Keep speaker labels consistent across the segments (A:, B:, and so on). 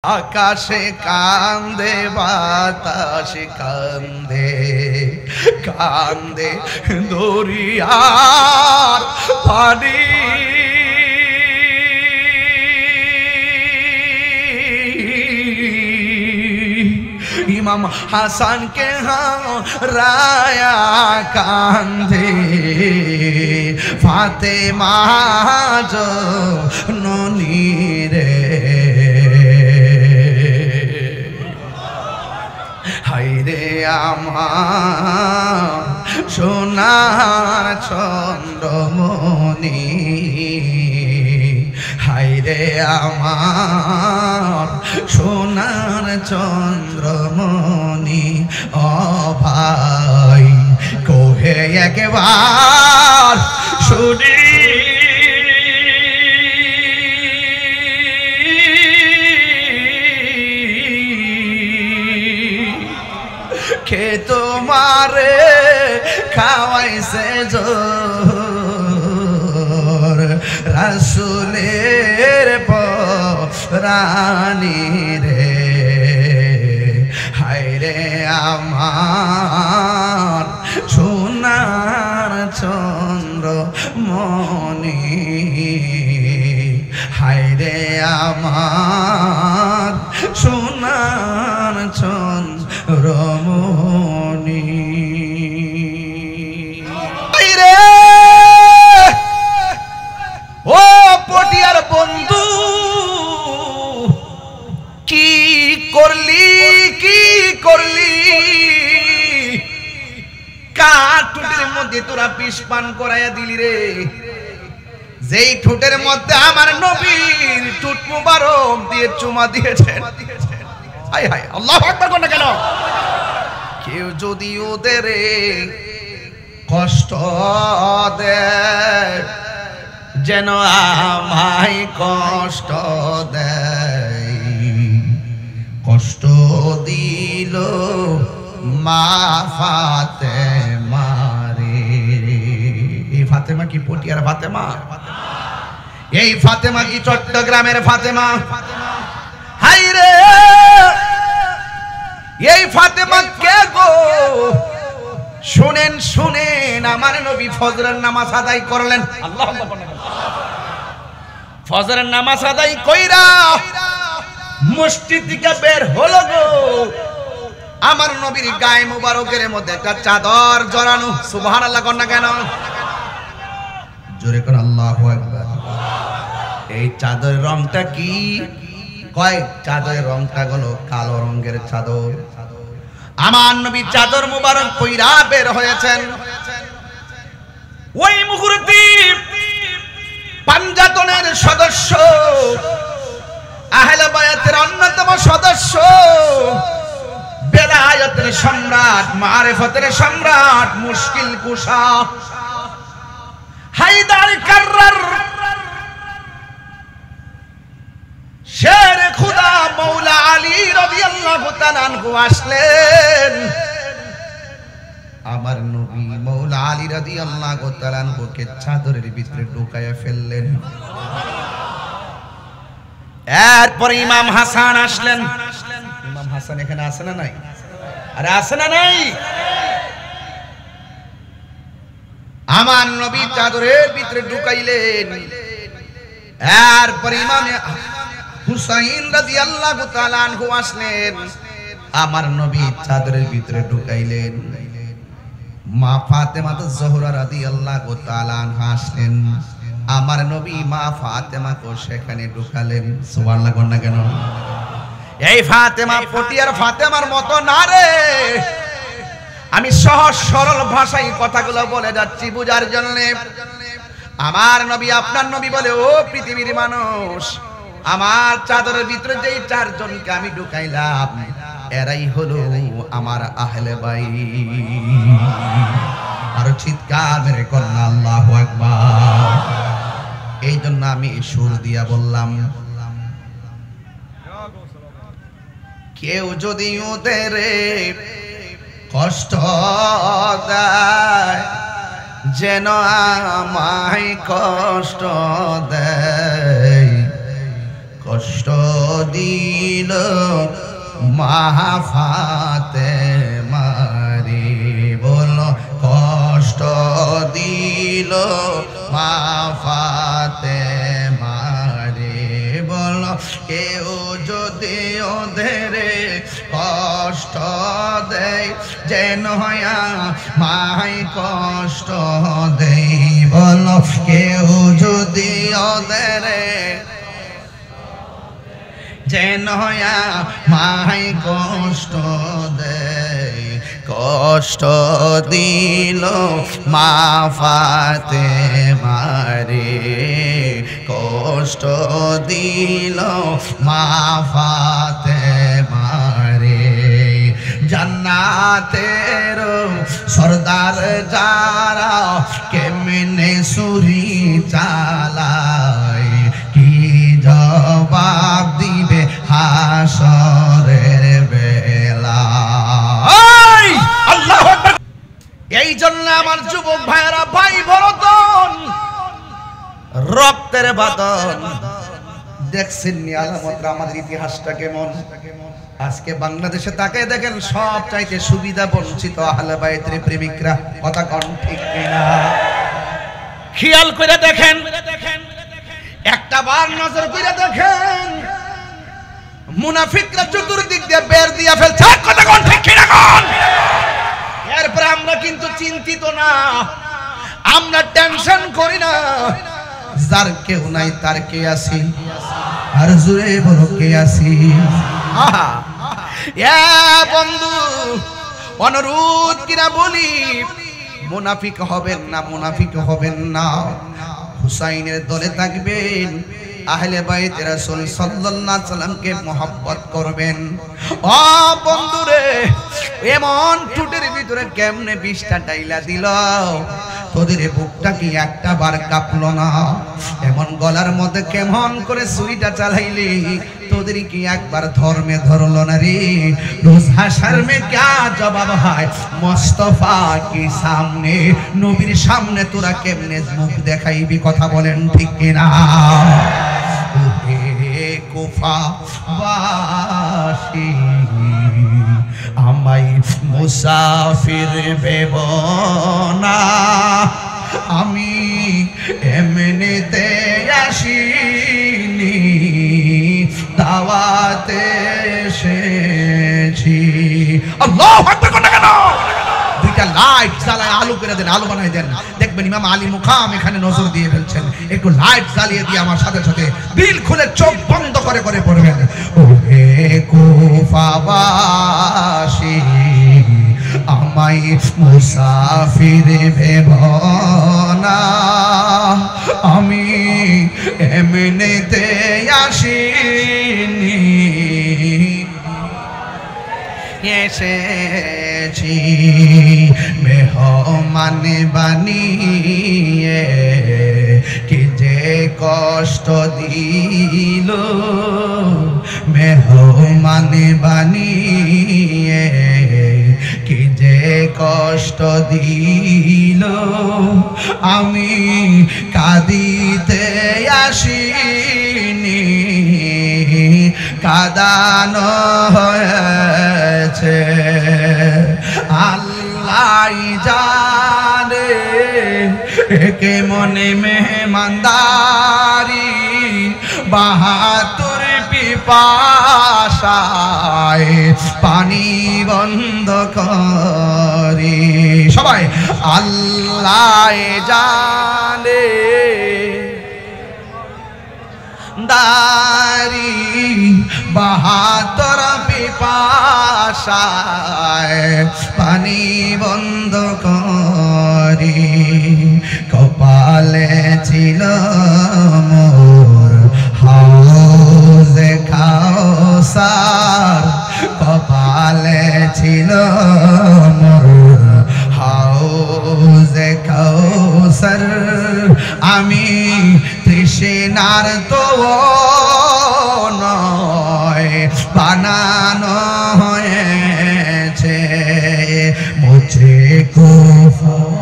A: আকাশে কান্দে বাতাসে কান্দে কান্দে দরিয়ার পানি ইমাম হাসান কে হারায়া কান্দে ফাতেমা জননী রে হায়রে আমার সোনার চন্দ্রমণি হায়রে আমার সোনার চন্দ্রমণি ও ভাই কোহে একবার শুনি কে তোমারে খাওয়াইছে জোর রাসূলের পরানি রে হায়রে আমার সোনার চন্দ্রমণি হায়রে আমার সোনার চন্দ্রমণি ও পটিয়ার বন্ধু কি করলি কার ঠোঁটের মধ্যে তোরা বিষ পান করাইয়া দিলি রে যেই ঠোঁটের মধ্যে আমার নবীর ঠোঁট মুবারক দিয়ে চুমা দিয়েছেন হায় হায় আল্লাহু আকবার কোন কেন কেউ যদি ওদের কষ্ট দেয় যেন আমায় কষ্ট দেয় কষ্ট দিল মা ফাতেমা রে এই ফাতেমা কি পটিয়ার ফাতেমা এই ফাতেমা কি চট্টগ্রামের ফাতেমা হায়রে এই ফাতেমা কে গো শুনেন শুনেন আমার নবী ফজরের নামাজ আদায় করলেন আল্লাহু আকবার ফজরের নামাজ আদায় কইরা মসজিদ থেকে বের হলো গো আমার নবীর গায়ে মুবারকের মধ্যে একটা চাদর জড়ানো সুবহানাল্লাহ কোন না কেন জোরে কোন আল্লাহু আকবার এই চাদরের রংটা কি কয় চাদরের রংটা হলো কালো রঙের চাদর আমার নবী চাদর মুবারক পইরা বের হয়েছেন ওই মুহূর্তে পাঞ্জাতনের সদস্য আহলে বায়াতের অন্যতম সদস্য বেলায়েতের সম্রাট মারিফতের সম্রাট মুশকিল কুশা হায়দার কাররার শের খুদা মৌলা আলী রাদিয়াল্লাহু তাআলা আনহু আসলেন আমার নবী মৌলা আলী রাদিয়াল্লাহু তাআলা আনহুকে চাদরের ভিতরে ঢুকায়া ফেললেন এরপর ইমাম হাসান আসলেন ইমাম হাসান এখানে আছে না নাই আরে আছে না নাই আমার নবী চাদরের ভিতরে ঢুকাইলেন এরপর ইমাম হুসাইন রাদিয়াল্লাহু তাআলা আনহু আসলেন আমার নবী চাদরের ভিতরে ঢুকাইলেন মা ফাতেমা জোহরা রাদিয়াল্লাহু তাআলা আনহা আসলেন আমার নবী মা ফাতেমাকে সেখানে ঢুকালেন সুবহানাল্লাহ কোন না কেন এই ফাতেমা পটিয়ার ফাতেমার মতো না রে আমি সহজ সরল ভাষায় কথাগুলো বলে যাচ্ছি বুঝার জন্য আমার নবী আপনার নবী বলে ও পৃথিবীর মানুষ আমার চাদরের ভিতরে যেই চারজনকে আমি ঢুকাইলাম এরাই হলো আমার আহলে বাইত আর চিৎকার মেরে করুন আল্লাহু আকবার এই জন্য আমি সুর দিয়া বললাম কেউ যদি ওদের কষ্ট দেয় যেন আমায় কষ্ট দেয় কষ্ট দিল মা ফাতেমারে বলো কষ্ট দিল মা ফাতেমারে বলো কেউ যদি ওদের কষ্ট দেয় যেন মাই কষ্ট দেই বলো কেউ যদি ওদের যেন মাই কষ্ট দেয় কষ্ট দিল মা ফাতেমারে কষ্ট দিল মা ফাতেমারে জান্নাতের সরদার যারা কেমনে ছুরি চালায় কি জবাব দিবে হাসরের বেলা আল্লাহু আকবার। এই জন্য আমার যুবক ভাইরা ভাই বরতন রক্তের বাদন দেখছেন নি আলামত আমাদের ইতিহাসটা কেমন। আজকে বাংলাদেশে তাকে দেখেন সব চাইতে সুবিধা বঞ্চিত আহলে বাইতের প্রেমিকরা, কথা কোন ঠিক কিনা? খেয়াল করে দেখেন, একটা বার নজর করে দেখেন, মুনাফিকরা চতুর্দিক দিয়ে বের দিয়া ফেলছে, কথা কোন ঠিক কিনা? কোন এরপরে আমরা কিন্তু চিন্তিত না, আমরা টেনশন করি না, যার কেউ নাই তার কে আছি, আর জোরে বলো কে আছি। বন্ধু অনুরোধ কিনা বলি, মুনাফিক হবেন না, মুনাফিক হবেন না, হুসাইনের দলে থাকবেন, আহলে বাইত রাসূল সাল্লাল্লাহু আলাইহি সাল্লামকে মহব্বত করবেন। ও বন্ধুরে, এমন টুটের ভিতরে কেমনে বিষটা ডাইলা দিল, তোদের বুকটা কি একটা বার কাঁপলো না? এমন গলার মধ্যে কেমন করে ছুরিটা চালাইলি, তোদের কি একবার ধর্মে ধরলো না রে? রোজ হাশর মে क्या জবাব হয় মুস্তাফা কি সামনে, নবীর সামনে তোরা কেমনে মুখ দেখাইবি, কথা বলেন ঠিক কিনা? কুফা বাসী আমায় মুসাফির ভেব না, আমি এমনিতে আসিনি, দাওয়াতে এসেছি। আল্লাহু আকবার কোন কেন? দুইটা লাইট জ্বালায় আলো করে দেন, আলো বানাই দেন, দেখবেন ইমাম আলী মুকাম এখানে নজর দিয়ে ফেলছেন। একটু লাইট জ্বালিয়ে দিয়ে আমার সাথে সাথে দিল খুলে চোখ বন্ধ করে করে পড়বেন, ও হে কুফাবাসী আমায় মুসাফির ভেব না, আমি এমনিতে আসিনি, এসেছি মেহমান বানিয়ে, কি যে কষ্ট দিল মেহমান বানিয়ে, কি যে কষ্ট দিল, আমি কাঁদিতে আসিনি, কাঁদানো হয়েছে, আল্লাহ জানে একে মনে মেহমানদারি, বাহাতুর পিপাসায় পানি বন্ধ করি, সবাই আল্লাহ জানে দারি, বাহাতুর পিপাসায় পানি বন্ধ করি, কপালে ছিল মোর হাউজে কাউসার, কপালে ছিল মোর হাউজে কাউসার, আমি তৃষ্ণার তো নয় বানানো হয়েছে, মুঝে কুফালো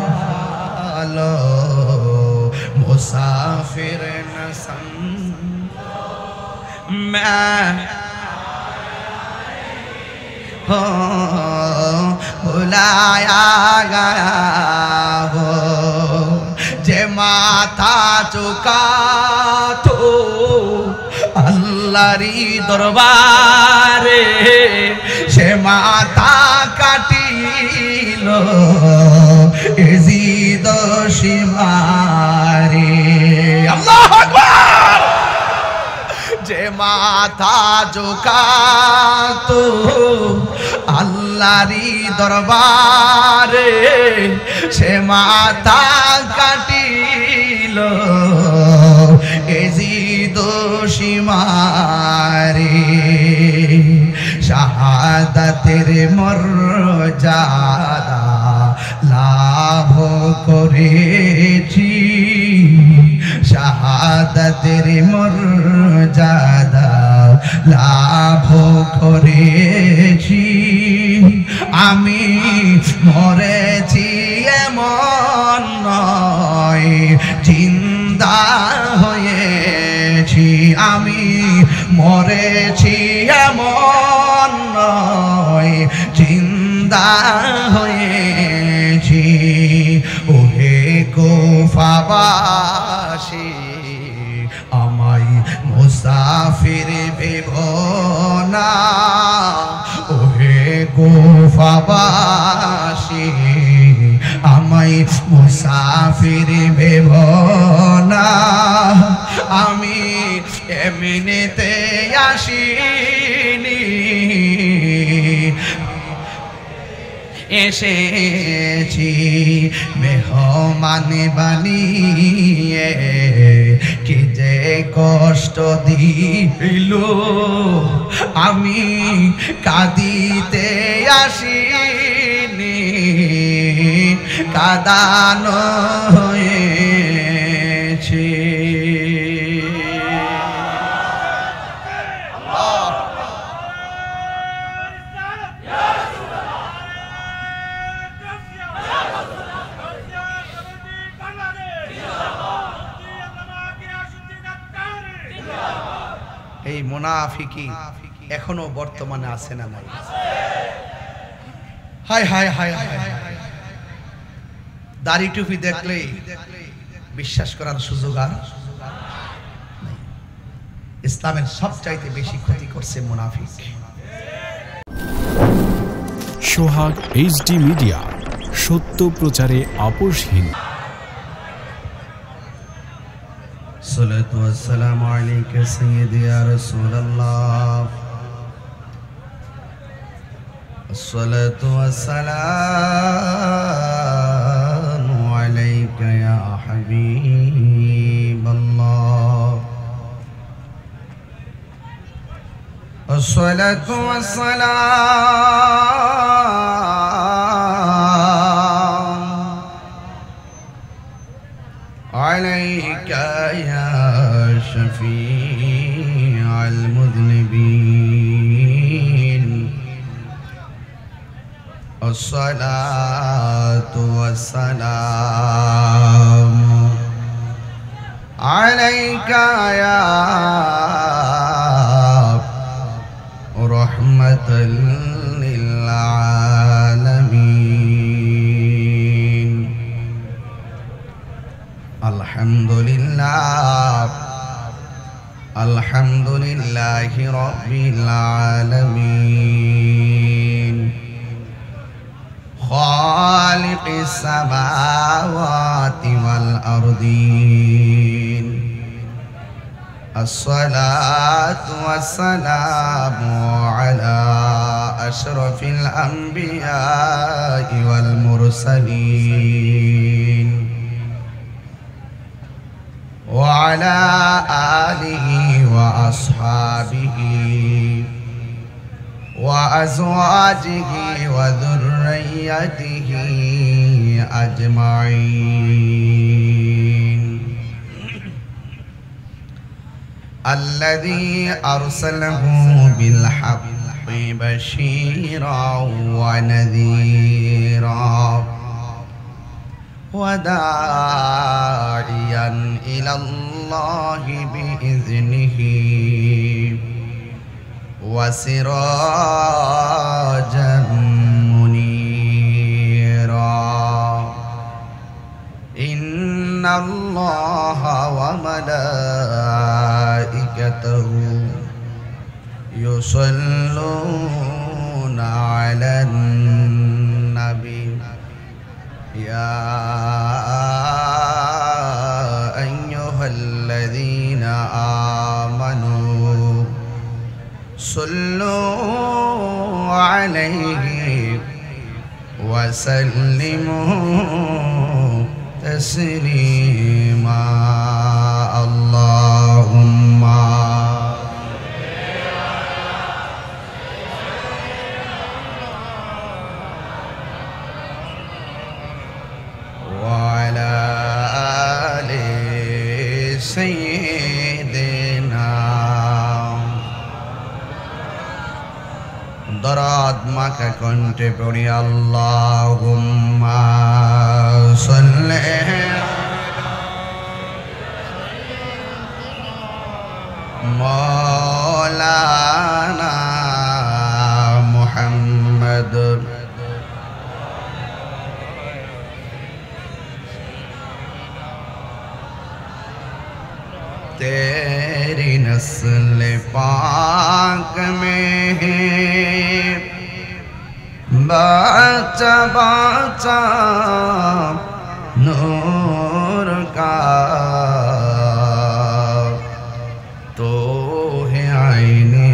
A: মুসাফির না हो बुलाया गया हो जे माथा चुका तो अल्लाहरी दरबारे से माथा काटिलो एजिद शिमारे अल्लाहु अकबर जे माथा झुका तो अल्लाहरी दरबारे से माथा काटिलो एजिद शिमारे শাহাদাতের মর্যাদা লাভ করেছি শাহাদাতের মর্যাদা লাভ করেছি আমি মরেছি এমন নয় জিন্দা হয়েছি আমি মরেছি এমন নয় জিন্দা হয়েছি ওহে কুফাবাসী আমায় মুসাফির ভেবো না ওহে কুফাবাসী আমায় মুসাফির ভেবো না আমি এমনিতে আসিনি এসেছি মেহমান বানিয়ে কি যে কষ্ট দিল আমি কাঁদিতে আসিনি কাঁদানো হয়েছে এই মুনাফিকি এখনো বর্তমানে আছে না নাই হায় হায় হায় হায় দাড়ি টুপি দেখলে বিশ্বাস করার সুযোগ আর ইসলামের সবচাইতে বেশি ক্ষতি করছে মুনাফিক
B: সোহাগ এইচডি মিডিয়া সত্য প্রচারে আপোষহীন
A: الصلاة والسلام عليك سيدي يا رسول الله الصلاة والسلام عليك يا حبيب الله الصلاة والسلام عليك يا شفيع المذنبين الصلاة والسلام عليك يا رحمة للعالمين الحمد لله الحمد لله رب العالمين خالق السماوات والأرضين الصلاة والسلام على أشرف الأنبياء والمرسلين وعلى آله وأصحابه وأزواجه وذريته أجمعين الذي أرسله بالحق بشيرا ونذيرا وداعيا إلى الله بإذنه وسراجا منيرا إن الله وملائكته يصلون على النبي يا أيها الذين آمنوا صلوا عليه وسلموا تسليما اللهم وعلى آل سيدنا দরদ মাখা কণ্ঠে পড়ি আল্লাহুম্মা সাল্লি মাওলানা মুহাম্মদ तेरी नस्ल पाक में है बाचा बाचा नूर का तो है आईने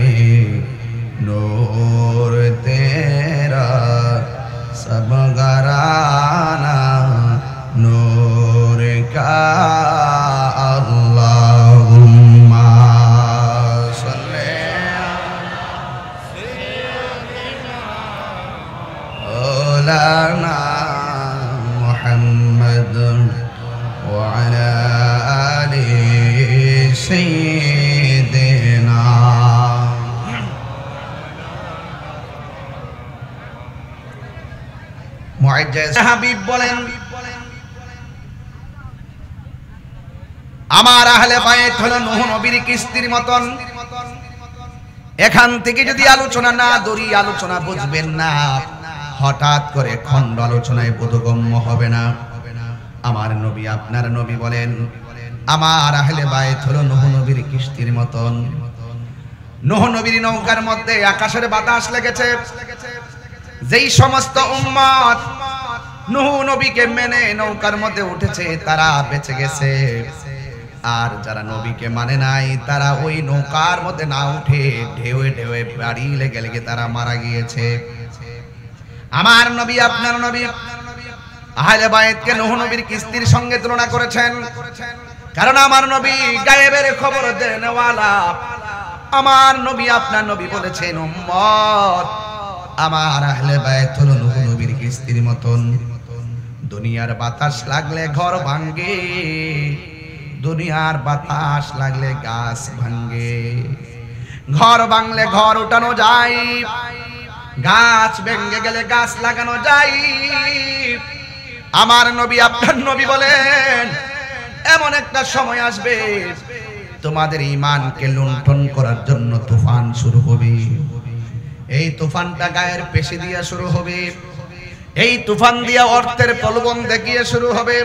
A: नूर तेरा सब घराना नूर का مولانا محمد وعلى آل سيدنا মুআজ্জিজ হাবিব বলেন আমার আহলে বায়াত হলো নূহ নবীর কিস্তির মতন এখান থেকে যদি আলোচনা না ধরি আলোচনা বুঝবেন না হঠাৎ করে খণ্ড আলোচনায় বোধগম্য হবে না আমার নবী আপনার নবী বলেন আমার আহলে বায়াত হলো নূহ নবীর কিস্তির মতন নূহ নবীর নৌকার মধ্যে আকাশের বাতাস লেগেছে যেই সমস্ত উম্মত নূহ নবীকে মেনে নৌকার মধ্যে উঠেছে তারা বেঁচে গেছে আর যারা নবীকে মানে নাই তারা ওই নৌকার মধ্যে না উঠে ঢেউয়ে ঢেউয়ে বাড়ি লেগে লেগে তারা মারা গিয়েছে আমার নবী আপনার নবী আহলে বায়াতকে নূহ নবীর কিস্তির সঙ্গে তুলনা করেছেন কারণ আমার নবী গায়েবের খবর দেনওয়ালা আমার নবী আপনার নবী বলেছেন উম্মত আমার আহলে বায়াত হলো নূহ নবীর কিস্তির মতন দুনিয়ার বাতাস লাগলে ঘর ভাঙে দুনিয়ার বাতাস লাগলে গাছ ভাঙে ঘর ভাঙলে ঘর উঠানো যায় গাছ ভেঙে গেলে গাছ লাগানো যায় আমার নবী আপনার নবী বলেন এমন একটা সময় আসবে তোমাদের ঈমানকে লুণ্ঠন করার জন্য তুফান শুরু হবে এই তুফানটা গায়ের পেশি দিয়ে শুরু হবে এই তুফান দিয়ে অর্থের প্রলোভন দেখিয়ে শুরু হবে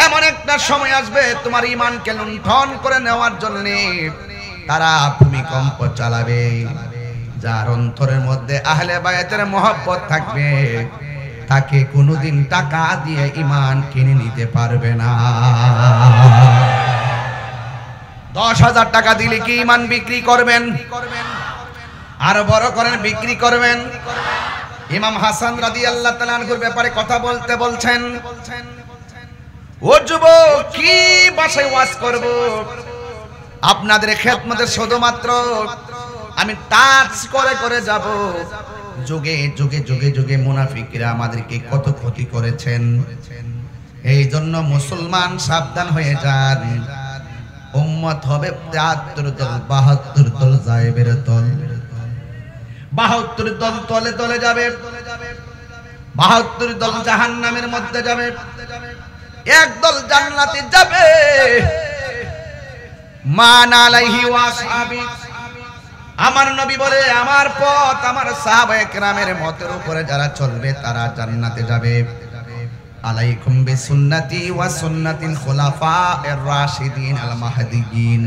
A: এমন একটা সময় আসবে তোমার ঈমানকে লুণ্ঠন করে নেওয়ার জন্য তারা ভূমিকম্প চালাবে যার অন্তরের মধ্যে আহলে বায়াতের মহব্বত থাকবে তাকে কোনোদিন টাকা দিয়ে ঈমান কিনে নিতে পারবে না 10,000 টাকা দিলে কি ঈমান বিক্রি করবেন আর বড় করেন বিক্রি করবেন ইমাম হাসান রাদিয়াল্লাহু তাআলা আনহুর ব্যাপারে কথা বলতে বলছেন ও যুবক কি ভাষায় ওয়াজ করব আপনাদের খেদমতে শুধুমাত্র আমি টাচ করে করে যাব যুগে যুগে যুগে যুগে মুনাফিকরা আমাদেরকে কত ক্ষতি করেছেন এই জন্য মুসলমান সাবধান হয়ে যান উম্মত হবে 73 দল 72 দল যায়েবের দল 72 দল তলে তলে যাবে 72 দল জাহান্নামের মধ্যে যাবে এক দল জান্নাতে যাবে মান আলাইহি ওয়া আসহাবি আমার নবী বলে আমার পথ আমার সাহাবায়ে কেরামের মতের উপরে যারা চলবে তারা জান্নাতে যাবে। আলাইকুম বিসুন্নতি ওয়া সুন্নাতিল খুলাফায়ে রাশিদিন আল মাহদিয়িন।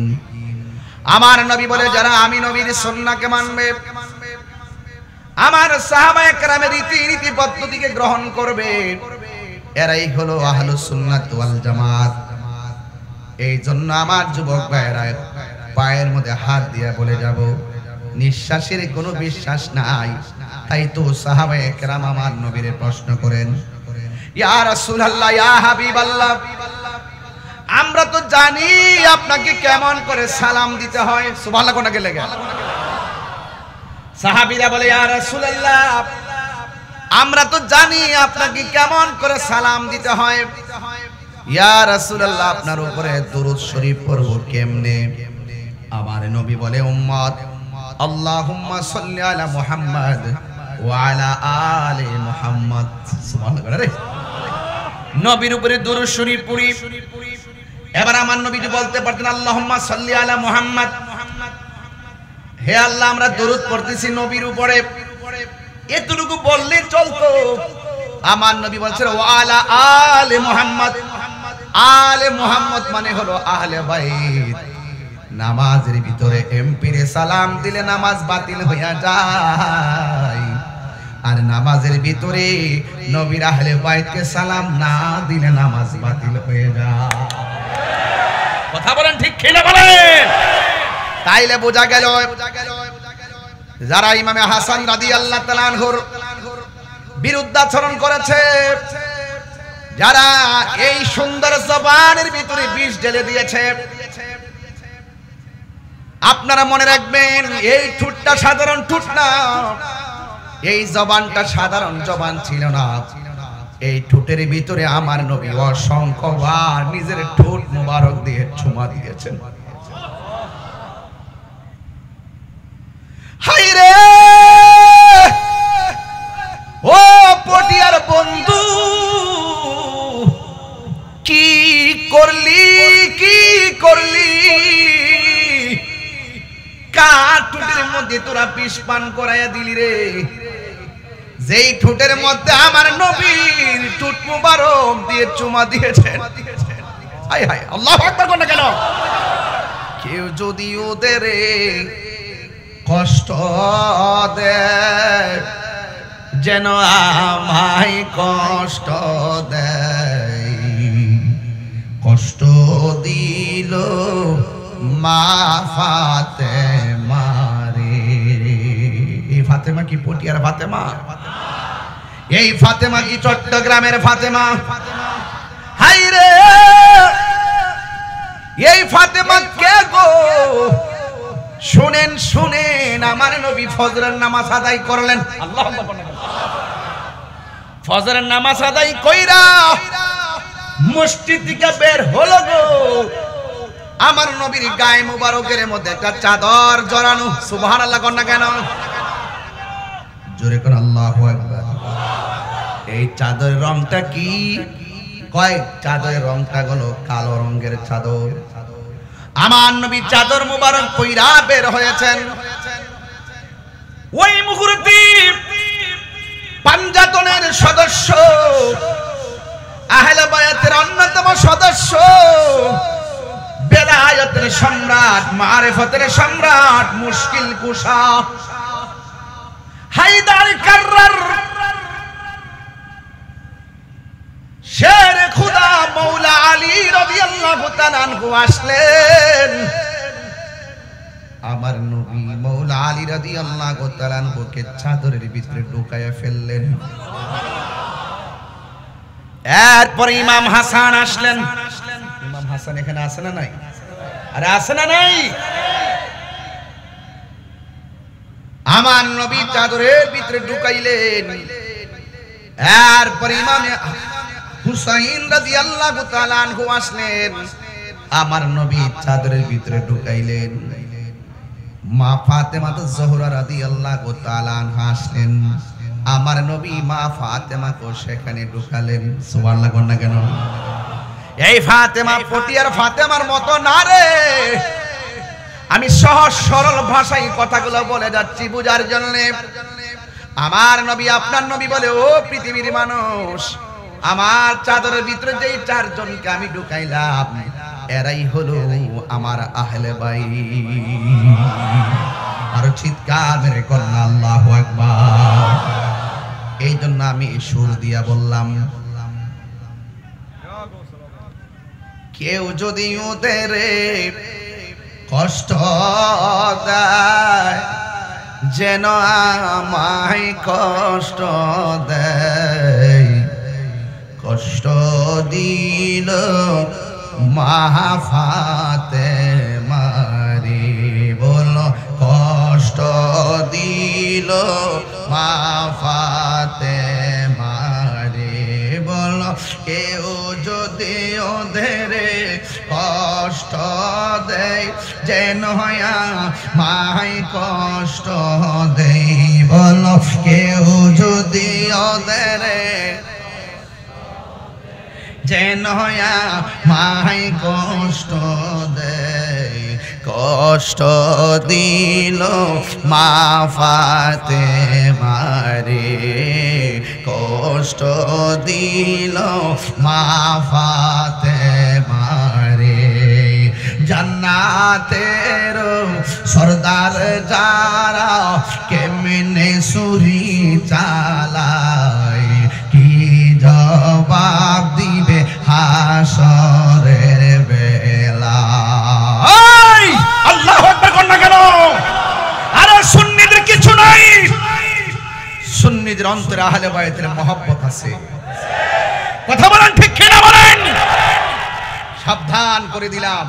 A: আমার নবী বলে যারা আমি নবীর সুন্নাহকে মানবে, আমার সাহাবায়ে কেরামের রীতি পদ্ধতিকে গ্রহণ করবে, এরাই হলো আহলুস সুন্নাত ওয়াল জামাত। এই জন্য আমার যুবক ভাইরা পায়ের মধ্যে হাত দিয়ে বলে যাব, নিঃশ্বাসের কোনো বিশ্বাস নাই। তাই তো সাহাবায়ে কেরাম আমার নবীর প্রশ্ন করেন, ইয়া রাসূলুল্লাহ, ইয়া হাবিবাল্লাহ, আমরা তো জানি আপনাকে কেমন করে সালাম দিতে হয়। সুবহানাল্লাহ কোনকে লেগে সাহাবীরা বলে, ইয়া রাসূলুল্লাহ, আমরা তো জানি আপনাকে কেমন করে সালাম দিতে হয়। ইয়া রাসূলুল্লাহ, আপনার উপরে দরুদ শরীফ পড়ব কেমনে? আমার নবী বলে, উম্মত, আল্লাহুম্মা সাল্লি আলা মুহাম্মাদ ওয়া আলা আলি মুহাম্মাদ। সুবহানাল্লাহ। নবীর উপরে দরুদ শরীফ পড়ি। এবার আমার নবী বলতে পারতেন, আল্লাহুম্মা সাল্লি আলা মুহাম্মাদ, হে আল্লাহ আমরা দরুদ পড়তেছি নবীর উপরে, এতটুকু বললে চলতো। আমার নবী বলছেন ওয়া আলা আলি মুহাম্মাদ। আলে মুহাম্মদ মানে হলো আহলে বাইত। নামাজের ভিতরে এমপিরে সালাম দিলে নামাজ বাতিল হইয়া যায়, আর নামাজের ভিতরে নবীর আহলে বাইতকে সালাম না দিলে নামাজ বাতিল হয়ে যায়। কথা বলেন ঠিক কি না বলেন? তাইলে বোঝা গেল যারা ইমামে হাসান রাদিয়াল্লাহু তাআলা আনহুর বিরুদ্ধাচরণ করেছে, যারা এই সুন্দর জবানের ভিতরে বিষ ঢেলে দিয়েছে, আপনারা মনে রাখবেন এই ঠোঁটটা সাধারণ ঠোঁট না, এই জবানটা সাধারণ জবান ছিল না। এই ঠোঁটের ভিতরে আমার নবী অসংখ্যবার নিজের ঠোঁট মোবারক দিয়ে চুমা দিয়েছেন। হায়রে ও পটিয়ার বন্ধু, কি করলি কি করলি? কার ঠোঁটের মধ্যে তোরা বিষ পান করাইয়া দিলি রে? যেই ঠোঁটের মধ্যে আমার নবীর ঠোঁট মুবারক দিয়ে চুমা দিয়েছেন। হায় হায়, আল্লাহু আকবার কোন কেন? কেউ যদি ওদের কষ্ট দেয়, যেন আমায় কষ্ট দেয়, কষ্ট দিল মা ফাতেমা রে। এই ফাতেমা কি পটিয়ার ফাতেমা? এই ফাতেমা কি চট্টগ্রামের ফাতেমা? হায় রে, এই ফাতেমা কে গো? শুনেন শুনেন, আমার নবী ফজরের নামাজ আদায় করলেন। আল্লাহু আকবার। ফজরের নামাজ আদায় কইরা মসজিদ থেকে বের হলো গো, আমার নবীর গায়ে মুবারকের মধ্যে একটা চাদর জড়ানো। সুবহানাল্লাহ কোন না কেন? জোরে কোন আল্লাহু আকবার। এই চাদরের রংটা কি? কয় চাদরের রংটা হলো কালো রঙের চাদর। আমার নবী চাদর মুবারক পইরা বের হয়েছেন। ওই মুহূর্তে পাঞ্জাতনের সদস্য, আহলে বায়াতের অন্যতম সদস্য, বেলায়েতের সম্রাট, মারিফতের সম্রাট, মুশকিল কুশা হায়দার কাররার শের খুদা মৌলা আলী রাদিয়াল্লাহু তাআলা আনহু আসলেন। আমার নবী মৌলা আলী রাদিয়াল্লাহু তাআলা আনহুকে চাদরের ভিতরে ঢুকায়া ফেললেন। এরপর ইমাম হাসান আসলেন। ইমাম হাসান এখানে আছে না নাই? আরে আছে না নাই? আমার নবী চাদরের ভিতরে ঢুকাইলেন। এরপর ইমাম হুসাইন রাদিয়াল্লাহু তাআলা আনহু আসলেন। আমার নবী চাদরের ভিতরে ঢুকাইলেন। মা ফাতেমা জোহরা রাদিয়াল্লাহু তাআলা আনহা আসলেন। আমার নবী মা ফাতেমাকে সেখানে ঢুকালেন। সুবহানাল্লাহ কোন না কেন? এই ফাতেমা পটিয়ার ফাতেমার মতো না রে, আমি সহজ সরল ভাষায় কথাগুলো বলে যাচ্ছি বুঝার জন্য। আমার নবী আপনার নবী বলে, ও পৃথিবীর মানুষ, আমার চাদরের ভিতরে যেই চারজনকে আমি ঢুকাইলাম এরাই হলো আমার আহলে বাইত। আর চিৎকার মেরে কন্যা আল্লাহু আকবার। এই জন্য আমি সুর দিয়া বললাম, কেউ যদি ওদের কষ্ট দেয় যেন আমায় কষ্ট দেয়, কষ্ট দিল মা ফাতেমারে, বলো কষ্ট দিল মা ফাতেমারে, বলো কেউ যদি ওদের কষ্ট দেয় যেন মায় কষ্ট দেয়, বলো কেউ যদি ওদের যেন মায় কষ্ট দেয়, কষ্ট দিল মা ফাতেমারে, কষ্ট দিল মা ফাতেমারে। জান্নাতের সরদার যারা কেমনে সুরি চালায়, কি জবাব দিবে হাসরের বেলা। আল্লাহু আকবার কোন না কেন? আরে সুন্নিদের কিছু নাই, সুন্নিদের অন্তরে আহলে বাইতের মহব্বত আছে। কথা বলেন ঠিক কিনা বলেন? সাবধান করে দিলাম,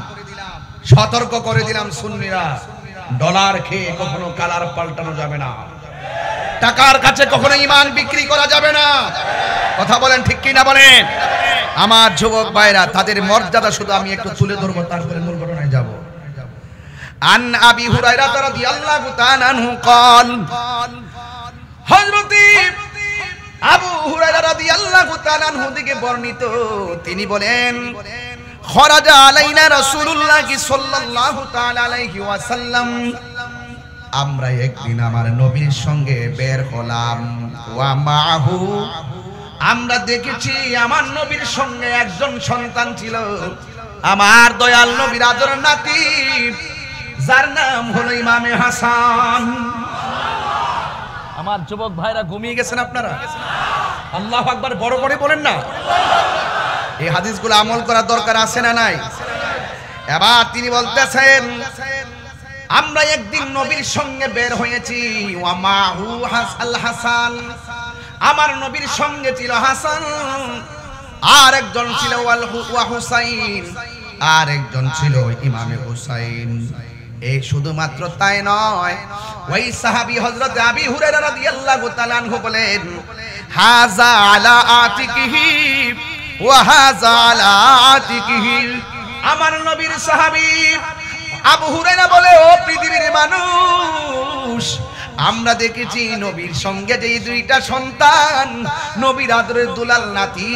A: সতর্ক করে দিলাম, সুন্নিরা ডলার খেয়ে কখনো কালার পাল্টানো যাবে না, টাকার কাছে কখনো ঈমান বিক্রি করা যাবে না। কথা বলেন ঠিক কিনা বলেন? আমার যুবক ভাইরা, তাদের মর্যাদা শুধু আমি একটু তুলে ধরবো, তারপরে মূল ঘটনায় যাব। আন আবি হুরায়রা রাদিয়াল্লাহু তাআলা আনহু قال, হযরত আবু হুরায়রা রাদিয়াল্লাহু তাআলা আনহু থেকে বর্ণিত, তিনি বলেন, খরাজা আলাইনা রাসূলুল্লাহ সাল্লাল্লাহু তাআলা আলাইহি ওয়াসাল্লাম, আমরা একদিন আমার নবীর সঙ্গে বের হলাম, ওয়া মাহু, আমরা দেখেছি আমার নবীর সঙ্গে একজন সন্তান ছিল, আমার দয়াল নবীর আদরের নাতি, যার নাম হলো ইমামে হাসান। আমার যুবক ভাইরা ঘুমিয়ে গেছেন আপনারা? আল্লাহু আকবার বড় করে বলেন না। এই হাদিসগুলো আমল করার দরকার আছে না নাই? এবার তিনি বলতেছেন, আমরা একদিন নবীর সঙ্গে বের হয়েছি, ওয়া মাহু আল হাসান, আমার নবীর সঙ্গে ছিল হাসান, আর একজন ছিল ওয়া হুসাইন, আর একজন ছিল ইমামে হুসাইন। এই শুধুমাত্র তাই নয়, ওই সাহাবী হযরত আবী হুরায়রা রাদিয়াল্লাহু তাআলা আনহু বলেন, হাযা আলা আতিকিহি ওয়া হাযা আলা আতিকিহি, আমার নবীর সাহাবী আবু হুরায়রা বলে, ও পৃথিবীর মানুষ, আমরা দেখেছি নবীর সঙ্গে যে দুইটা সন্তান, নবীর আদরের দুলাল নাতি,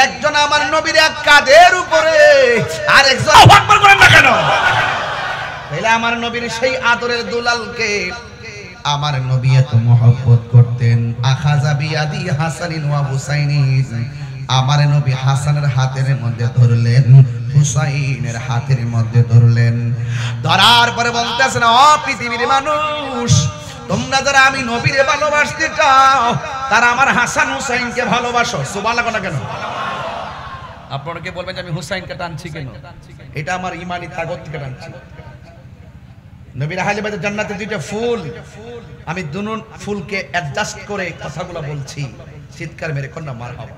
A: একজন আমার নবীর এক কাঁধের উপরে, আর একজন আকবার করেন না কেন? তাহলে আমার নবীর সেই আদরের দুলালকে আমার নবী এত মহব্বত করতেন। আখাযা বিয়াদি হাসানিন ওয়া হুসাইনিন, আমার নবী হাসানের হাতের মধ্যে ধরলেন, হুসাইনের হাতের মধ্যে ধরলেন, ধরার পরে বলতেছেন, ও পৃথিবীর মানুষ, তোমরা যারা আমি নবীরে ভালোবাসতে চাও, তারা আমার হাসান হুসাইনকে ভালোবাসো। সুবহানাল্লাহ না কেন? আপনারা কি বলবেন যে আমি হুসাইনকে টানছি কেন? এটা আমার ঈমানি তাগত থেকে টানছি। নবীর আহলে বাইতের জান্নাতে দুইটা ফুল, আমি দুনো ফুলকে অ্যাডজাস্ট করে কথাগুলো বলছি। চিৎকার মেরে কন্যা মারহাবা।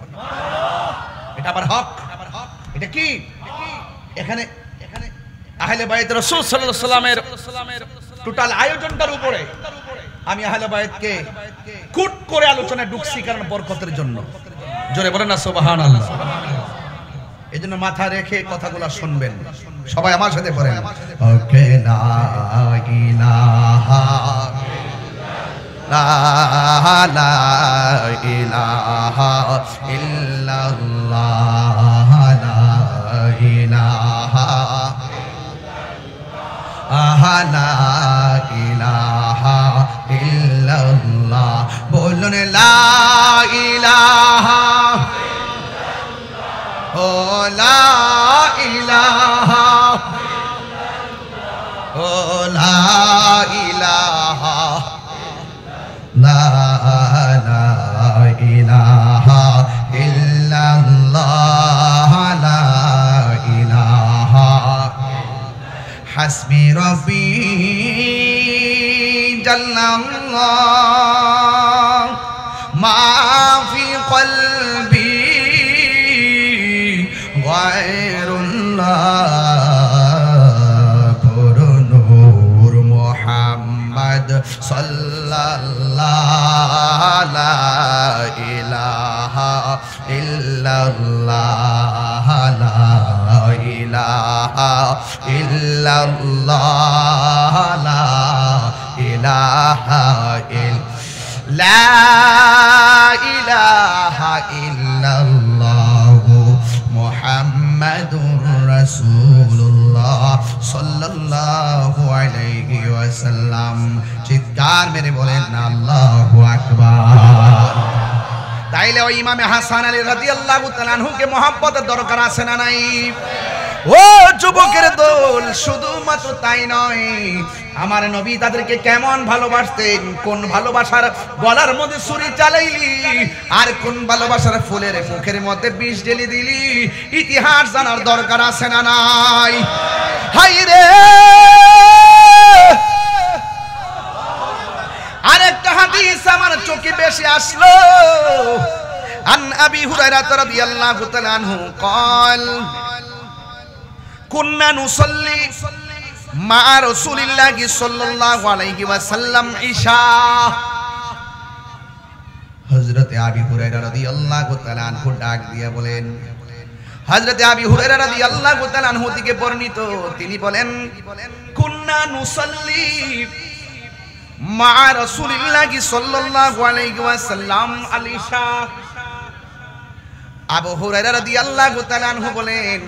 A: এটা আমার হক। এটা কি? এখানে আহলে বাইত রাসূল সাল্লাল্লাহু আলাইহি ওয়াসাল্লামের টোটাল আয়োজনটার উপরে আমি আহলে বাইতকে কুট করে আলোচনায় ঢুকছি, কারণ বরকতের জন্য। জোরে বলেন না সুবহানাল্লাহ। এজন্য মাথা রেখে কথাগুলো শুনবেন। সবাই আমার সাথে পড়েন, ওকে লা ইলাহা লা ইলাহা ইল্লাল্লাহ, লা ইলাহা লা ইলাহা ইল্লাল্লাহ বলুন লা ইলাহা ও লা ইলাহা ও লা ইলাহা লা ইলাহা ইল্লাল্লাহ লা ইলাহা হাসবি রব্বি জাল্লাল্লাহ মা ফি কলবি গায়রুল্লাহ নূর মুহাম্মদ সাল্লাল্লাহু লা ইলাহা ইল্লাল্লাহ লা ইলাহা ইল্লাল্লাহ লা ইলাহা লা ইলাহা ইল্লাল্লাহ মুহাম্মাদুর রাসূলুল্লাহ সাল্লাল্লাহু আলাইহি ওয়াসাল্লাম চিৎকার মেরে বলেন আল্লাহু আকবার। তাইলে ওই ইমামে হাসান আলী রাদিয়াল্লাহু তাআলা আনহুকে মহব্বতের দরকার আছে না নাই? ও যুবকের দল, শুধুমাত্র তাই নয়, আমার নবী তাদেরকে কেমন ভালোবাসতেন, কোন ভালোবাসার গলার মধ্যে ছুরি চালাইলি আর কোন ভালোবাসার ফুলের মুখের মধ্যে বিষ ঢেলে দিলি, ইতিহাস জানার দরকার আছে না নাই? হাই রে, আরেকটা হাদিস আমার চোখে বেশি আসলো। আন আবি হুরায়রা রাদিয়াল্লাহু তাআলা আনহু قال কুন্না নুসাল্লি মা রাসূলিল্লাহি সাল্লাল্লাহু আলাইহি ওয়াসাল্লাম ইশা। হযরত আবি হুরায়রা রাদিয়াল্লাহু তাআলা আনহু ডাক দিয়ে বলেন, হযরত আবি হুরায়রা রাদিয়াল্লাহু তাআলা আনহু থেকে বর্ণিত, তিনি বলেন কুন্না নুসাল্লি মা রাসূলিল্লাহি সাল্লাল্লাহু আলাইহি ওয়াসাল্লাম আল ইশা। আবু হুরায়রা রাদিয়াল্লাহু তাআলা আনহু বলেন,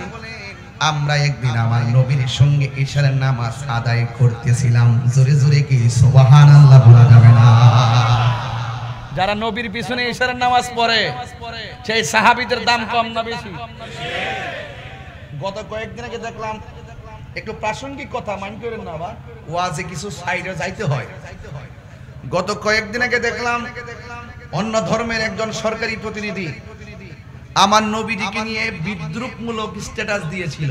A: আমরা একদিন আমার নবীর সঙ্গে ইশার নামাজ আদায় করতেছিলাম। জোরে জোরে কি সুবহানাল্লাহ বলা যাবে না?
C: যারা নবীর পিছনে ইশারের নামাজ পড়ে সেই সাহাবীদের দাম কম না বেশি?
A: গত কয়েকদিন আগে দেখলাম, একটু প্রাসঙ্গিক কথা মাইন্ড করেন না, আবার ওয়াজে কিছু সাইডে যাইতে হয়। গত কয়েকদিন আগে দেখলাম অন্য ধর্মের একজন সরকারি প্রতিনিধি আমার নবীজিকে নিয়ে বিদ্রুপমূলক স্ট্যাটাস দিয়েছিল।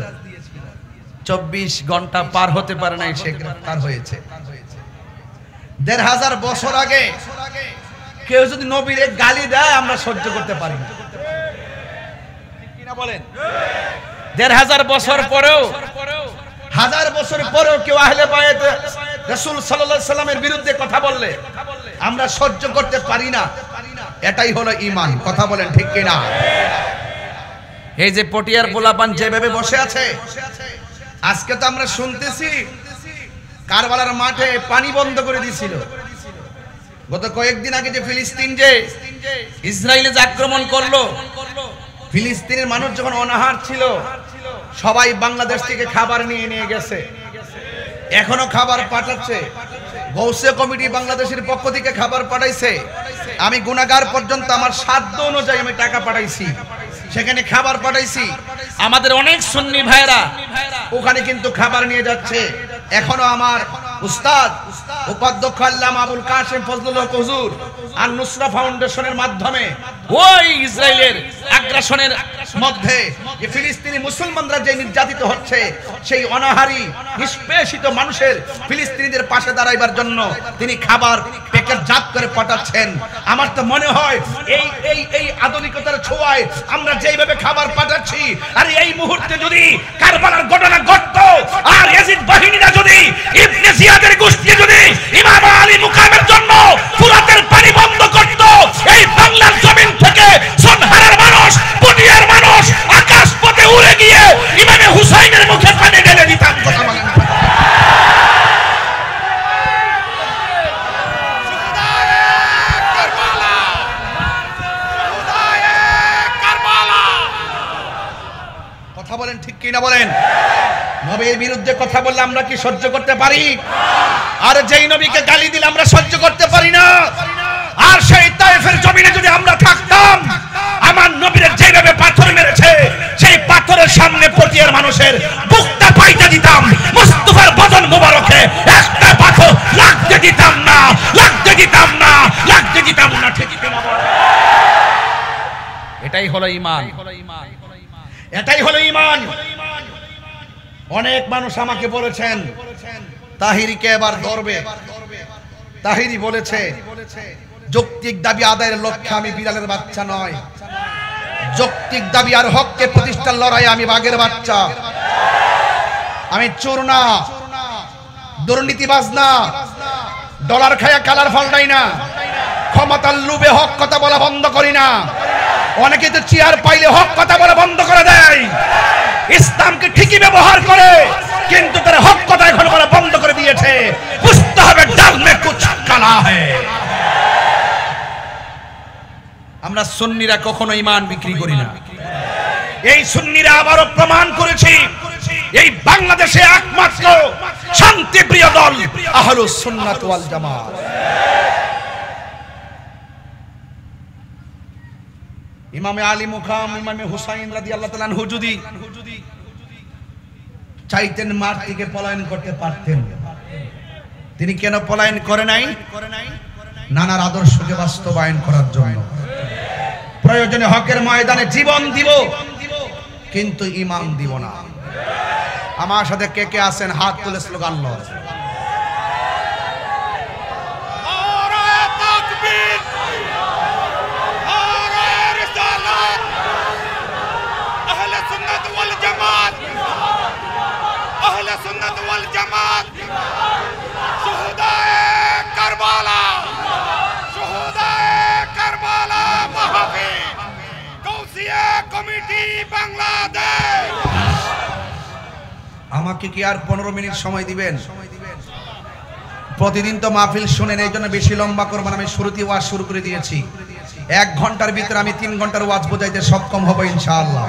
A: 24 ঘন্টা পার হতে পারে নাই, সে গ্রেফতার হয়েছে। ১৫০০ বছর আগে কেউ যদি নবীরে গালি দেয় আমরা সহ্য করতে পারি না, ঠিক কিনা বলেন?
C: ১৫০০ বছর পরেও,
A: ১০০০ বছর পরেও কেউ আহলে বায়াত রাসূল সাল্লাল্লাহু আলাইহি সাল্লামের বিরুদ্ধে কথা বললে আমরা সহ্য করতে পারি না। এটাই হলো ঈমান। কথা বলেন ঠিক কিনা? এই যে পটিয়ার পোলাপান যেভাবে বসে আছে, আজকে তো আমরা শুনতেছি কারবালার মাঠে পানি বন্ধ করে দিয়েছিল। গত কয়েকদিন আগে যে ফিলিস্তিন যে ইসরায়েলে যে আক্রমণ করলো, ফিলিস্তিনের মানুষ যখন অনাহার ছিল সবাই বাংলাদেশ থেকে খাবার নিয়ে গেছে, এখনো খাবার পাঠাচ্ছে। গৌসে কমিটি বাংলাদেশের পক্ষ থেকে খাবার পাঠাইছে। আমি গুনাহগার পর্যন্ত আমার সাধ্য অনুযায়ী আমি টাকা পাঠাইছি, সেখানে খাবার পাঠাইছি।
C: আমাদের অনেক সুন্নি ভাইরা
A: ওখানে কিন্তু খাবার নিয়ে যাচ্ছে। এখনো আমার উস্তাদ উপাধ্যক্ষ আল্লামা আবুল কাসেম ফজলুল হক হুজুর আর নুসরা ফাউন্ডেশনের মাধ্যমে
C: ওই ইসরায়েলের আগ্রাসনের
A: মধ্যে যে ফিলিস্তিনি মুসলমানরা যে নির্যাতিত হচ্ছে, সেই অনাহারী নিষ্পেষিত মানুষের ফিলিস্তিনিদের পাশে দাঁড়াইবার জন্য তিনি খাবার প্যাকেটজাত করে পাঠাচ্ছেন। আমার তো মনে হয় এই এই এই আধুনিকতার ছোঁয়ায় আমরা যেইভাবে খাবার পাঠাচ্ছি, আর এই মুহূর্তে যদি কারবালার ঘটনা ঘটতো আর ইয়াজিদ বাহিনীরা যদি ইবনে জিয়াদের গোষ্ঠী যদি ইমাম আলী মুকামের জন্য ফুরাতের পানি বন্ধ করত, এই বাংলার জমিন থেকে সনহারের মানুষ, পটিয়ার মানুষ আকাশ পথে উড়ে গিয়ে ইমামে হুসাইনের মুখে পানি ঢেলে দিতাম। কথা বলেন। কথা বলেন ঠিক কিনা বলেন? নবীর বিরুদ্ধে কথা বললে আমরা কি সহ্য করতে পারি? আর যেই নবীকে গালি দিলে আমরা সহ্য করতে পারি না। আর সেই তায়েফের জমিনে যদি আমরা থাকতাম, আমার নবীর যেভাবে পাথর মেরেছে, সেই পাথরের সামনে পটিয়ার মানুষের বুকটা পাইতে দিতাম, মুস্তাফার বদন মোবারকে একটা পাথর লাগতে দিতাম না, লাগতে দিতাম না, লাগতে দিতাম না। ঠিক কিনা বলেন?
C: এটাই হলো ঈমান।
A: এটাই হলো ঈমান। অনেক মানুষ আমাকে বলেছেন তাহিরিকে এবার ধরবে। তাহিরি বলেছে যৌক্তিক দাবি আদায়ের লক্ষ্যে আমি বিড়ালের বাচ্চা নয়, যৌক্তিক দাবি আর হককে প্রতিষ্ঠার লড়াই আমি বাঘের বাচ্চা। আমি চোর না, দুর্নীতিবাজ না, ডলার খায়া কালার ফাল্টাই না, ক্ষমতার লোভে হক কথা বলা বন্ধ করি না। অনেকে তো চেয়ার পাইলে হক কথা বলা বন্ধ করে দেয়। ইসলামকে ঠিকই ব্যবহার করে, কিন্তু তারা হক কথা এখন বলা বন্ধ করে দিয়েছে। বুঝতে হবে ডাল মে কুছ কালা হ্যায়।
C: আমরা সুন্নিরা কখনো ঈমান বিক্রি করি না।
A: এই সুন্নিরা আবারও প্রমাণ করেছি এই বাংলাদেশে একমাত্র শান্তিপ্রিয় দল আহলুস সুন্নাত ওয়াল জামাত। ইমামে আলী মুকাম ইমামে হুসাইন রাদিয়াল্লাহু তাআলা আনহু যদি চাইতেন মার থেকে পলায়ন করতে পারতেন, তিনি কেন পলায়ন করে নাই? নানার আদর্শকে বাস্তবায়ন করার জন্য। প্রয়োজনে হকের ময়দানে জীবন দিব, কিন্তু ঈমান দিব না। আমার সাথে কে কে আছেন হাত তুলে স্লোগান লন। আমাকে কি আর 15 মিনিট সময় দিবেন? প্রতিদিন তো মাহফিল শুনেন, এই জন্য বেশি লম্বা করব না। আমি শুরুতেই ওয়াজ শুরু করে দিয়েছি। 1 ঘন্টার ভিতরে আমি 3 ঘন্টার ওয়াজ বোঝাইতে সক্ষম হব ইনশাআল্লাহ।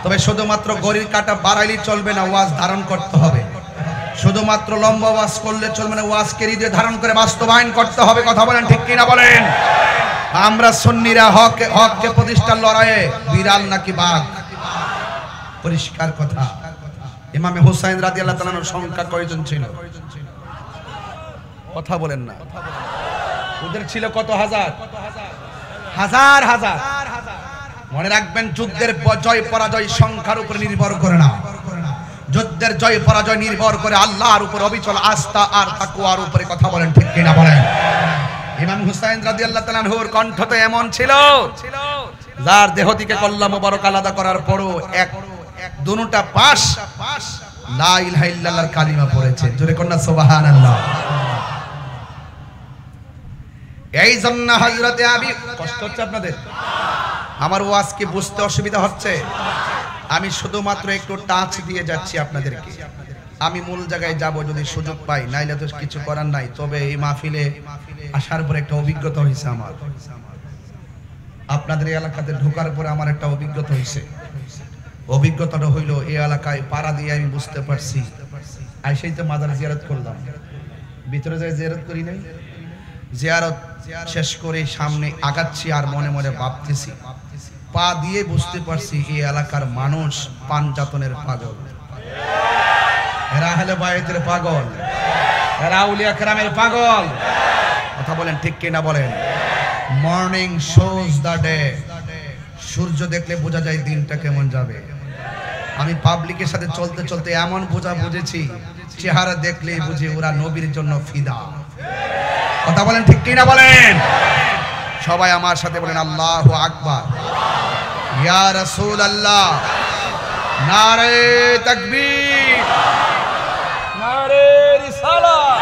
A: তবে শুধুমাত্র ঘড়ির কাঁটা বাড়াইলেই চলবে না, ওয়াজ ধারণ করতে হবে। শুধুমাত্র লম্বা ওয়াজ করলে চলবে না, ওয়াজকে হৃদয়ে ধারণ করে বাস্তবায়ন করতে হবে। কথা বলেন ঠিক কিনা বলেন? আমরা সুন্নিরা হককে প্রতিষ্ঠার লড়াইয়ে বিড়াল নাকি বাঘ? পরিষ্কার কথা। ইমামে হুসাইন রাদিয়াল্লাহু তাআলার সংখ্যা কয়জন ছিল? কথা বলেন না। ওদের ছিল কত হাজার? হাজার হাজার। মনে রাখবেন, যুদ্ধের জয় পরাজয় সংখ্যার উপর নির্ভর করে না। যুদ্ধের জয় পরাজয় নির্ভর করে আল্লাহর উপর অবিচল আস্থা আর তাকওয়ার উপরে। কথা বলেন ঠিক কিনা বলেন? ইমাম হুসাইন রাদিয়াল্লাহু তাআলা আনহুর কণ্ঠ তো এমন ছিল, যার দেহ থেকে কল্লা মোবারক আলাদা করার পরও দুটা পাশ লা ইলাহা ইল্লাল্লাহর কালিমা পড়েছে। জোরে কন্যা সুবহানাল্লাহ। এই জন্য হযরতে আবি, কষ্ট হচ্ছে আপনাদের? আমার ওয়াজ কি বুঝতে অসুবিধা হচ্ছে? আমি শুধুমাত্র একটু টাচ দিয়ে যাচ্ছি আপনাদেরকে। আমি মূল জায়গায় যাব যদি সুযোগ পাই, নাইলে তো কিছু করার নাই। তবে এই মাহফিলে আসার পর একটা অভিজ্ঞতা হয়েছে আমার। আপনাদের এই এলাকাতে ঢোকার পরে আমার একটা অভিজ্ঞতা হয়েছে। অভিজ্ঞতাটা হইল, এই এলাকায় পাড়া দিয়ে আমি বুঝতে পারছি, আইসাই তো মাজার জিয়ারত করলাম, ভিতরে যাই জিয়ারত করি নাই। জিয়ারত শেষ করে সামনে আগাচ্ছি আর মনে মনে ভাবতেছি, পা দিয়ে বুঝতে পারছি এই এলাকার মানুষ পাঞ্জাতনের পাগল। এরা হলে বায়েতের পাগল, এরা আউলিয়া কেরামের পাগল। কথা বলেন ঠিক কিনা বলেন? Morning shows the day. সূর্য দেখলে বোঝা যায় দিনটা কেমন যাবে। আমি পাবলিকের সাথে চলতে চলতে এমন বুঝেছি, চেহারা দেখলেই বুঝি ওরা নবীর জন্য ফিদা। কথা বলেন ঠিক কিনা বলেন? সবাই আমার সাথে বলেন আল্লাহু আকবার। ইয়া রাসূলুল্লাহ, নারে তাকবীর, নারে রিসালাত,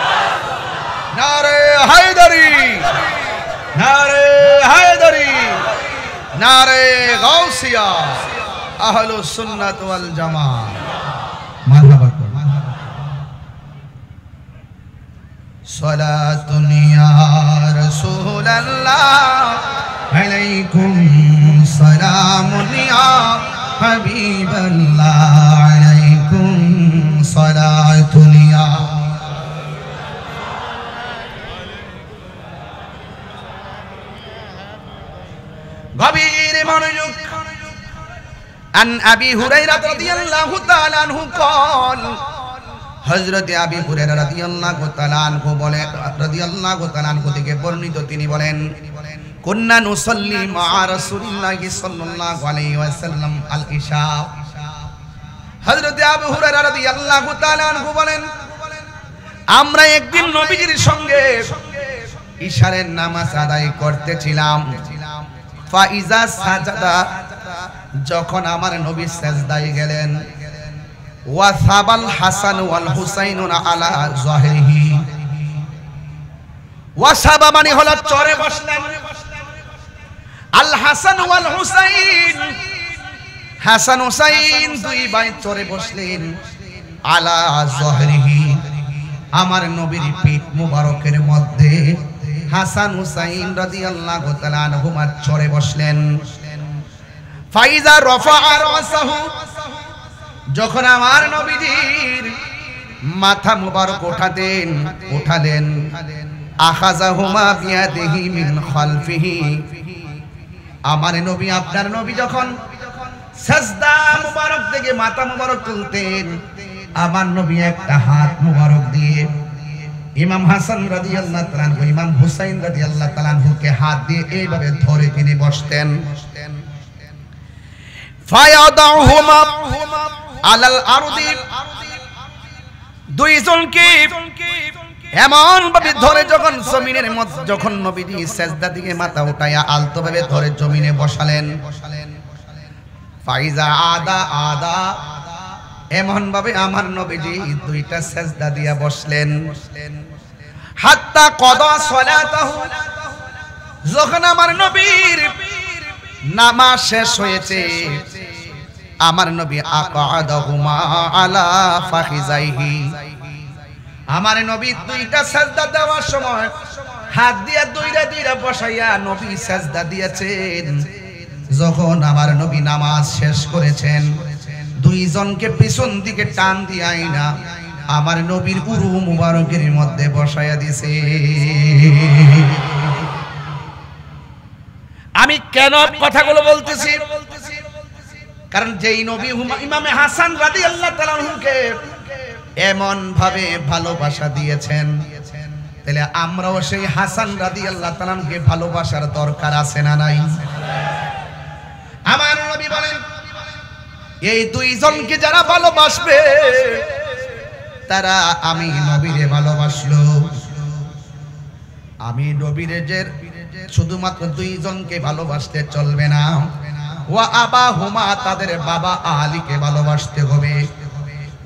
A: নারে হায়দারি, নারে হায়দারি, নারে গাউসিয়া, আহলুস সুন্নাত ওয়াল জামাত। মারহাবা। সালাতুন ইয়া রাসূলুল্লাহ আলাইকুম সালামুন ইয়া হাবিবাল্লাহ আলাইকুম সালাতুনিয়া গভীর মনোযোগ আন আবি হুরায়রা রাদিয়াল্লাহু তাআলা আনহু قال হযরত আবি হুরায়রা রাদিয়াল্লাহু তাআলা আনহু বলে রাদিয়াল্লাহু তাআলা আনহু থেকে বর্ণিত তিনি বলেন কুন্না নুসাল্লি মা রাসূলিল্লাহি সাল্লাল্লাহু আলাইহি ওয়াসাল্লাম আল ইশা হযরত আবু হুরায়রা রাদিয়াল্লাহু তাআলা আনহু বলেন আমরা একদিন নবীজির সঙ্গে ইশারের নামাজ আদায় করতেছিলাম ফাইজা সাজাদা যখন আমার নবী সিজদায় গেলেন ওয়া সাবাল হাসান ওয়াল হুসাইন আলা যাহরিহি ওয়া সাবা মানে হলো চরে বসলেন আল হাসান ওয়াল হুসাইন হাসান হুসাইন দুই ভাই চরে বসলেন আলা যাহরিহি আমার নবীর পিঠ মুবারকের মধ্যে হাসান হুসাইন রাদিয়াল্লাহু তাআলা আনহুমা চরে বসলেন ফাইজা রাফা রাসাহু যখন আমার নবীজির মাথা মুবারক উঠালেন আখাযাহুমা বিয়াদিহি মিন খালফিহি আমার নবী আপনার নবী যখন সাজদা মুবারক থেকে মাথা মুবারক তুলতেন আমার নবী একটা হাত মুবারক দিয়ে ইমাম হাসান রাদিয়াল্লাহু তাআলা আনহু ইমাম হুসাইন রাদিয়াল্লাহু তাআলা আনহুকে হাত দিয়ে এইভাবে ধরে তিনি বসতেন ফায়াদাহুমা আলাল আরদি দুইজনকে এমন ভাবে ধরে যখন জমিনের মধ্যে যখন নবীজি সিজদা দিকে মাথা উঠায়া আলতো ভাবে ধরে জমিনে বসালেন ফাইজা আদা এমন ভাবে আমার নবীজি দুইটা সিজদা দিয়া বসলেন হাত্তা কদা সালাতাহু যখন আমার নবীর নামাজ শেষ হয়েছে আমার নবী আকাদাহুমা আলা ফাখিজাইহি আমার নবী দুইটা সিজদা দেওয়ার সময় হাত দিয়ে দুইটা বসাইয়া নবী সিজদা দিয়েছেন যখন আমার নবী নামাজ শেষ করেছেন দুইজনকে পিছন দিকে টান দিয়ে আইনা আমার নবীর উরু মুবারকের মধ্যে বসাইয়া দিয়েছে আমি কেন কথাগুলো বলতেছি কারণ যেই নবী ইমামে হাসান রাদিয়াল্লাহু তাআলা আনহুকে এমন ভাবে ভালোবাসা দিয়েছেন তাহলে আমরাও সেই হাসান রাদিয়াল্লাহু তাআলা আনহুকে ভালোবাসার দরকার আছে না নাই আমার নবী বলেন এই দুইজনকে যারা ভালোবাসবে তারা আমি নবীরে ভালোবাসলো আমি নবীরে যে শুধুমাত্র দুইজনকে ভালোবাসতে চলবে না ওয়া আবাহুমা তাদের বাবা আলীকে ভালোবাসতে হবে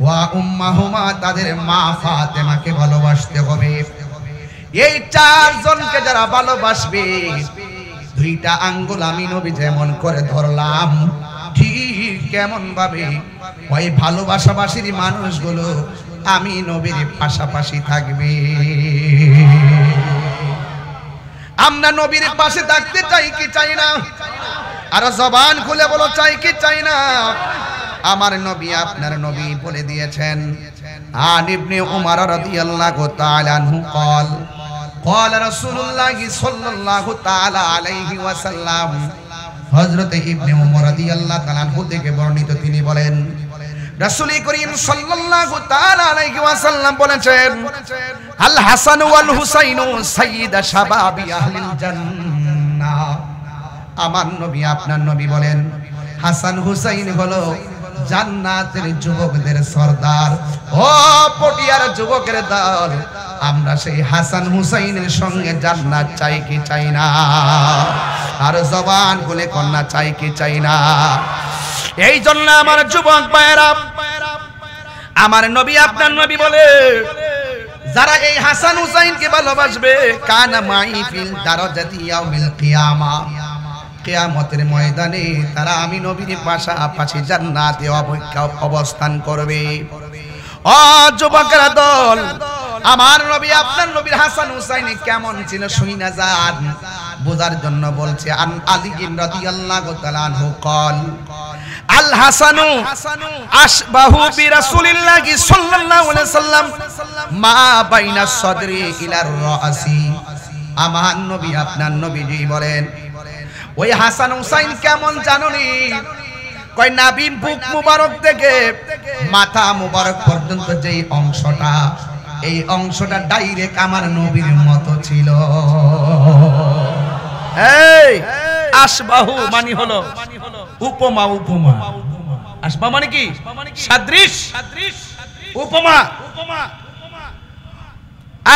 A: ওয়া উম্মাহুমা তাদের মা ফাতেমাকে ভালোবাসতে হবে এই চারজনকে যারা ভালোবাসবে দুইটা আঙ্গুল আমি নবী যেমন করে ধরলাম ঠিক কেমন ভাবে ওই ভালোবাসাবাসীর মানুষগুলো আমি নবীর পাশাপাশি থাকবে আমরা নবীর পাশে থাকতে চাই কি চাই না আর জবান খুলে বলো চাই কি চাই না আমার নবী আপনার নবী বলে দিয়েছেন আন ইবনে উমর রাদিয়াল্লাহু তাআলা আনহু قال قال رسول الله صلى الله تعالى عليه وسلم হযরত ইবনে উমর রাদিয়াল্লাহু তাআলা আনহু থেকে বর্ণিত তিনি বলেন রাসূল করিম সাল্লাল্লাহু তাআলা আলাইহি ওয়াসাল্লাম বলেছেন আল হাসান ওয়াল হুসাইন সাইয়্যিদা শাবাবি আহলিল জান্নাহ আমার নবী আপনার নবী বলেন হাসান হুসাইন হলো জান্নাতের যুবকদের সরদার ও পটিয়ার যুবকের দল আমরা সেই হাসান হুসাইনের সঙ্গে জান্নাত চাই কি চাই না আর জবান খুলে কন্যা চাই কি চাই না এই জন্য আমার যুবক ভাইরা আমার নবী আপনার নবী বলে যারা এই হাসান হুসাইনকে ভালোবাসবে কানা মাই ফিল দারাজাতি ইয়াউমিল কিয়ামা কিয়ামতের ময়দানে তারা আমি নবীর পাশাপাশি জান্নাতে অবস্থান করবে ও যুবকেরা দল আমার নবী আপনার নবীর হাসান হুসাইন কেমন ছিল শুনি না যান বোঝার জন্য বলছে আন আলী রাদিয়াল্লাহু তাআলা আনহু قال আল হাসানু আশবাহু বিরাসূলিল্লাহি সাল্লাল্লাহু আলাইহি সাল্লাম মা বাইনা সাদরি ইলার রাসি। আমার নবী আপনার নবীজি বলেন ওই হাসান হুসাইন কেমন জানুনি, কয় নাবির বুক মুবারক থেকে মাথা মুবারক পর্যন্ত যেই অংশটা, এই অংশটা ডাইরেক্ট আমার নবীর মতো ছিল। এই আশবাহু মানে হলো উপমা, উপমা। আশবা মানে কি? সাদৃশ, উপমা।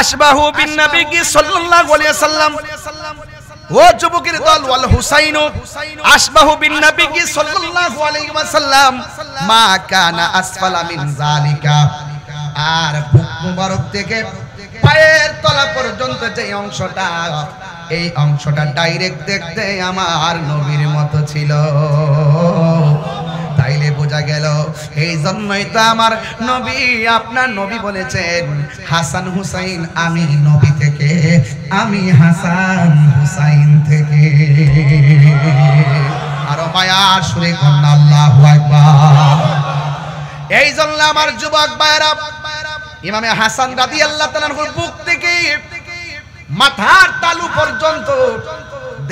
A: আশবাহু বিন নবী সাল্লাল্লাহু আলাইহি সাল্লাম, ও যুবকের দল, ওয়াল হুসাইন আশবাহু বিন নবী সাল্লাল্লাহু আলাইহি ওয়াসাল্লাম মা কানা আসফালা মিন যালিকা। আর বুক মুবারক থেকে পায়ের তলা পর্যন্ত যে অংশটা, এই অংশটা ডাইরেক্ট দেখতে আমার নবীর মতো ছিল। তাইলে বোঝা গেল, এই জন্যই তো আমার নবী আপনার নবী বলেছেন হাসান হুসাইন আমি নবী থেকে, আমি হাসান হুসাইন থেকে। আরো মায়ার সুরে কন্যা আল্লাহু আকবার। এই জন্য আমার যুবক ভাইরা, ইমামে হাসান রাদিয়াল্লাহু তাআলার বুক থেকে মাথার তালু পর্যন্ত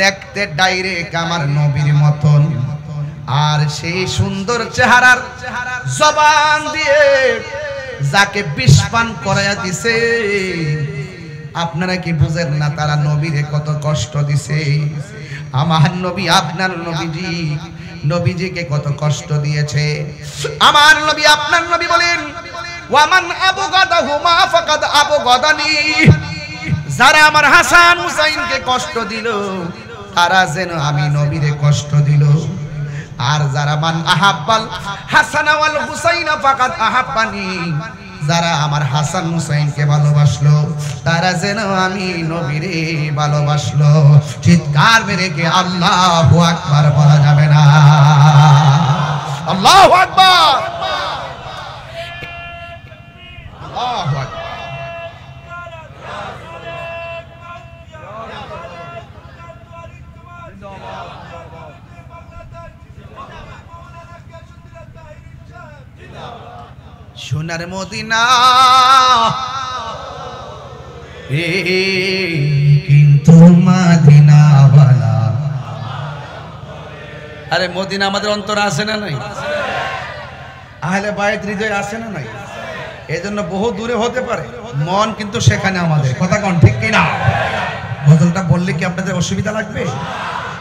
A: দেখতে ডাইরেক্ট আমার নবীর মতন। আর সেই সুন্দর চেহারার জবান দিয়ে যাকে বিষ পান করাইয়া দিছে, আপনারা কি বুঝেন না তারা নবীরে কত কষ্ট দিছে? আমার নবী আপনার নবীজি, নবীজিকে কত কষ্ট দিয়েছে। আমার নবী আপনার নবী বলেন ওয়ামান আবগাদাহুমা ফাকাদ আবগাদানি। যারা আমার হাসান হুসাইনকে কষ্ট দিল, তারা যেন আমি নবীরে কষ্ট দিল। আর যারা মান আহাব্বাল হাসান ওয়াল হুসাইন ফাকাদ আহাব্বানি, যারা আমার হাসান হুসাইনকে ভালোবাসলো, তারা যেন আমি নবীরে ভালোবাসলো। চিৎকার মেরে কে আল্লাহু আকবার বলা যাবে না? আল্লাহু আকবার, আল্লাহু আকবার। সোনার মদিনা কিন্তু মদিনাওয়ালা। আরে মদিনা আমাদের অন্তরে আছে না নাই? আহলে বায়ত হৃদয় আছে না নাই? এই জন্য বহু দূরে হতে পারে, মন কিন্তু সেখানে আমাদের। কথা কোন ঠিক কিনা? গজলটা বললে কি আপনাদের অসুবিধা লাগবে?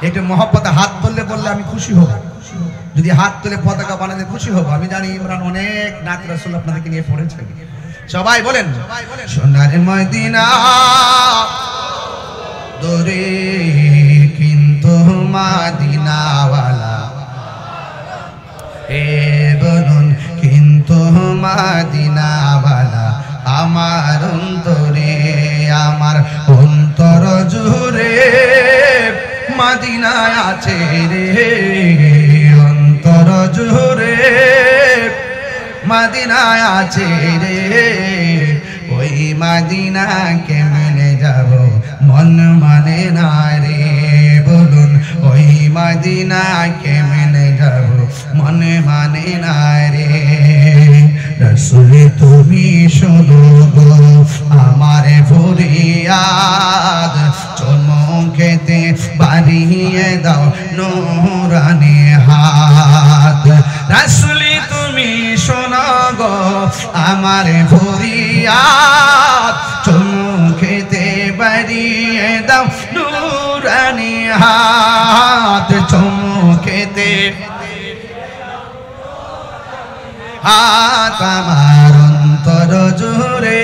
A: একটু মহব্বতে হাত তুললে বললে আমি খুশি হব। যদি হাত তুলে পতাকা বানাতে খুশি হব। আমি জানি ইমরান অনেক নাত রাসূল আপনাদেরকে নিয়ে পড়েছেন। সবাই বলেন সোনার মদিনা দরে কিন্তু মদিনাওয়ালা। এ বলুন কিন্তু মদিনাওয়ালা আমার অন্তরে, আমার অন্তর জুড়ে মদিনায় আছে রে, অন্তর জুড়ে মদিনায় আছে রে। ওই মদিনাকে মেনে যাব মন মানে না রে, বলুন ওই মদিনাকে মেনে যাব মন মানে না রে। রাসূল তুমি শোনো গো আমার ফরিয়াদ, চমকেতে বাড়িয়ে দাও নূরানি হাত। রাসূল তুমি শোনো গো আমার ফরিয়াদ, চমকেতে বাড়িয়ে দাও নূরানি হাত। চমকেতে হাত আমার অন্তর জুড়ে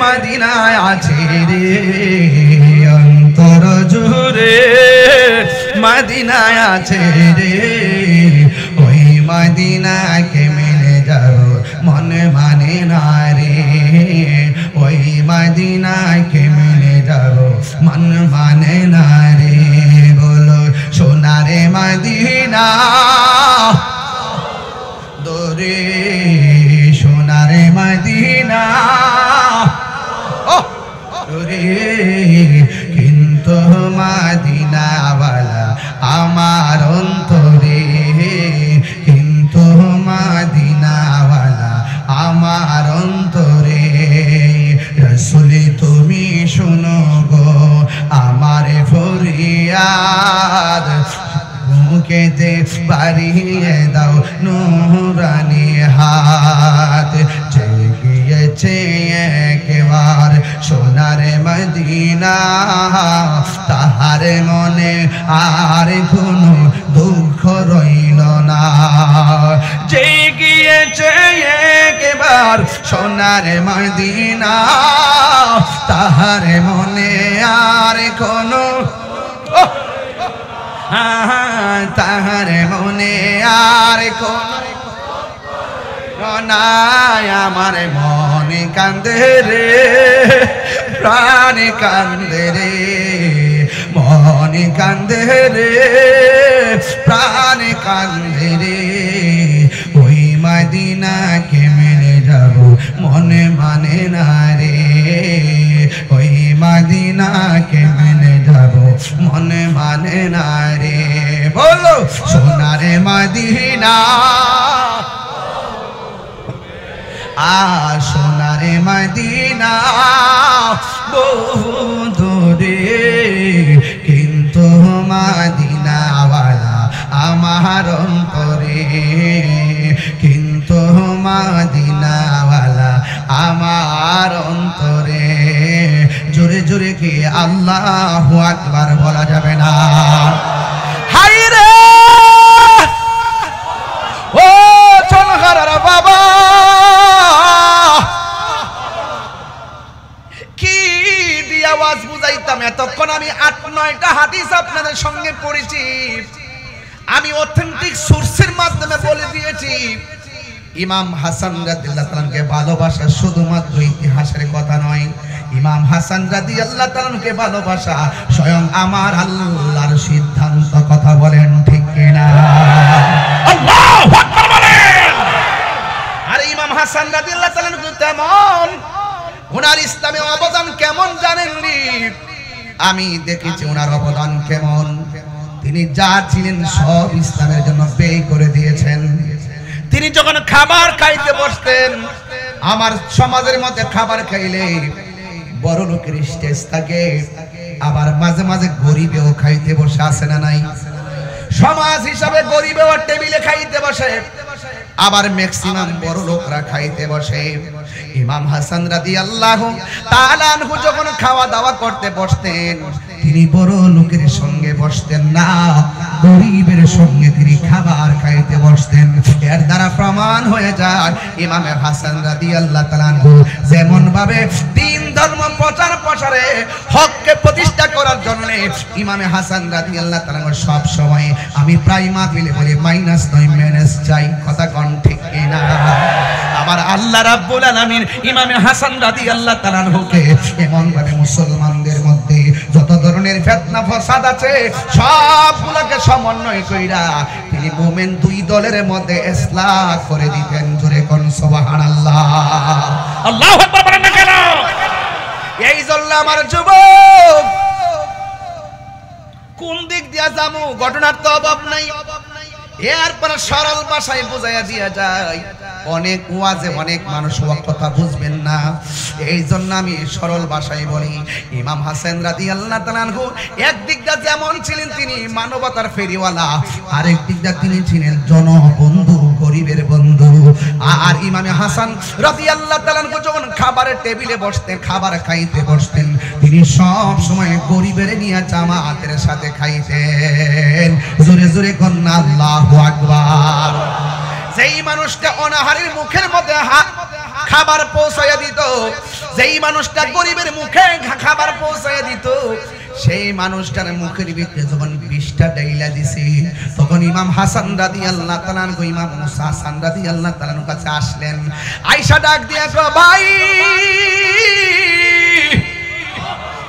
A: মদিনায় আছে রে, অন্তর জুড়ে মদিনায় আছে রে। ওই মদিনাকে মেনে যাও মনে মানে না রে, ওই মদিনাকে মেনে যাও মন মানে না রে। বলো সোনারে মদিনা দরে, সোনারে মদিনা দরে কিন্তু মদিনাওয়ালা আমার অন্তরে। বুনিয়াদ মুখেতে বাড়িয়ে দাও নুরানি হাত জেগিয়েছে একবার সোনার মদিনা তাহার মনে আর কোনো দুঃখ রইল না জেগিয়েছে একবার সোনার মদিনা তাহার মনে আর কোনো তাহার মনে আর কোনো নাই আমার মনে কান্দে রে প্রাণ কান্দে রে মনে কান্দে রে প্রাণ কান্দে রে ওই মদিনাকে মেনে যাব মনে মানে না রে ওই মদিনাকে মেনে যাব মনে মানে না রে বলো সোনারে মদিনা সোনারে মদিনা বহু দূরে কিন্তু মদিনাওয়ালা আমার অন্তরে কিন্তু মদিনাওয়ালা আমার অন্তরে জোরে জোরে কি আল্লাহু আকবার বলা যাবে না হায় রে ও চনহারার বাবা কি দিয়ে আওয়াজ বুঝাইতাম এতক্ষণ আমি ৮-৯টা হাদিস আপনাদের সঙ্গে পড়েছি আমি অথেন্টিক সোর্সের মাধ্যমে বলে দিয়েছি ইমাম হাসান রাদিয়াল্লাহু তাআলাকে ভালোবাসা শুধুমাত্র ইতিহাসের কথা নয় ইমাম হাসান রাদিয়াল্লাহু তাআলাকে ভালোবাসা স্বয়ং আমার আল্লাহর সিদ্ধান্ত কথা বলেন ঠিক কিনা আল্লাহু আকবার বলেন আর ইমাম হাসান রাদিয়াল্লাহু তাআলা তেমন ওনার ইসলামে অবদান কেমন জানেননি আমি দেখেছি ওনার অবদান কেমন তিনি যা ছিলেন সব ইসলামের জন্য ব্যয় করে দিয়েছেন তিনি যখন খাবার খাইতে বসতেন আমার সমাজের মধ্যে খাবার খাইলে বড় লোকের স্টেজ থাকে আবার মাঝে মাঝে গরিবেও খাইতে বসে আসে না নাই সমাজ হিসাবে গরিবেও টেবিলে খাইতে বসে আবার ম্যাক্সিমাম বড় লোকরা খাইতে বসে ইমাম হাসান রাদিয়াল্লাহু তাআলা আনহু যখন খাওয়া দাওয়া করতে বসতেন তিনি বড় লোকের সঙ্গে বসতেন না গরিবের সঙ্গে তিনি খাবার খাইতে বসতেন এর দ্বারা প্রমাণ হয়ে যায় ইমাম হাসান রাদিয়াল্লাহু তাআলা আনহু যেমন ভাবে দ্বীন ধর্ম প্রচার প্রসারে হককে প্রতিষ্ঠা করার জন্য ইমাম হাসান রাদিয়াল্লাহু তাআলা সব সময় আমি প্রায় মাহফিলে বলি মাইনাস নয় মাইনাস চাই কথা কোন ঠিক কিনা আমার আল্লাহ রাব্বুল আলামিন ইমাম হাসান রাদিয়াল্লাহু তাআলা আনহুকে এমন ভাবে মুসলমানদের মধ্যে যত ধরনের ফিতনা ফাসাদ আছে সবগুলোকে সমন্বয় কইরা তিনি মুমিন দুই দলের মধ্যে ইসলাহ করে দিতেন জোরে কোন সুবহানাল্লাহ আল্লাহু আকবার বলেন না কেন এই জন্য আমার যুবক কোন দিক দিয়া যামু ঘটনার তো অভাব নাই এরপর সরল ভাষায় বুঝাইয়া দিয়া যায় অনেক ওয়াজে অনেক মানুষ কথা বুঝবেন না এই জন্য আমি সরল ভাষায় বলি ইমাম হাসান রাদিয়াল্লাহু তাআলা আনহু একদিক দিয়ে যেমন ছিলেন তিনি মানবতার ফেরিওয়ালা আরেক দিক দিয়ে তিনি ছিলেন জনবন্ধু গরিবের বন্ধু আর ইমাম হাসান রাদিয়াল্লাহু তাআলা আনহু যখন খাবারের টেবিলে বসতেন খাবার খাইতে বসতেন তিনি সব সময় গরিবের নিয়ে জামাতের সাথে খাইতেন জোরে জোরে কন্না আল্লাহু আকবার যেই মানুষটা অনাহারের মুখের মধ্যে খাবার পৌঁছায়া দিত যেই মানুষটা গরিবের মুখে খাবার পৌঁছায়া দিত সেই মানুষটার মুখের ভিতরে যখন 20টা ডাইলা দিছে তখন ইমাম হাসান রাদিয়াল্লাহু তাআলা আনহু ইমাম মুসা হাসান রাদিয়াল্লাহু তাআলা আনহু কাছে আসলেন আয়েশা ডাক দিয়া কয় ভাই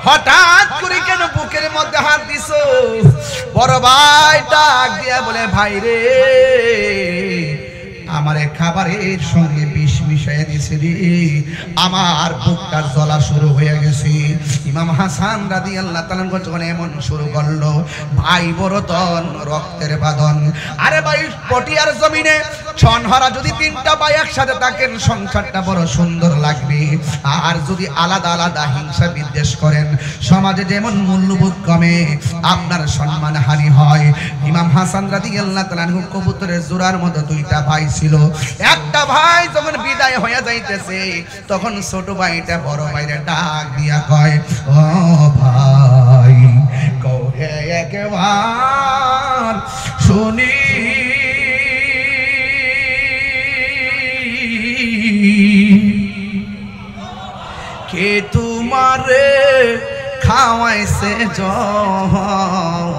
A: হঠাৎ করে কেন বুকের মধ্যে হাত দিছো বড় ভাই ডাক দিয়া বলে ভাই রে আমারে খাবারের সঙ্গে বিষ মিশাই দিছে রে, আমার বুকটা জ্বলা শুরু হয়ে গেছে। ইমাম হাসান রাদিয়াল্লাহু তাআলা যখন এমন শুরু করলো, ভাই বরতন রক্তের বাঁধন। আরে ভাই, পটিয়ার জমিনে ছনহারা যদি তিনটা ভাই একসাথে থাকেন, সংসারটা বড় সুন্দর লাগবে। আর যদি আলাদা আলাদা হিংসা বিদ্বেষ করেন, সমাজে যেমন মূল্যবোধ কমে, আপনার সম্মান হানি হয়। ইমাম হাসান রাদিয়াল্লাহু তাআলা কবুতরের জোড়ার মতো দুইটা ভাই ছিল। একটা ভাই যখন বিদায় হয়ে যাইতেছে, তখন ছোট ভাইটা বড় ভাইরে ডাক দিয়া কয়, ও ভাই, কহে একবার শুনি, কে তোমারে খাওয়াইছে জহর,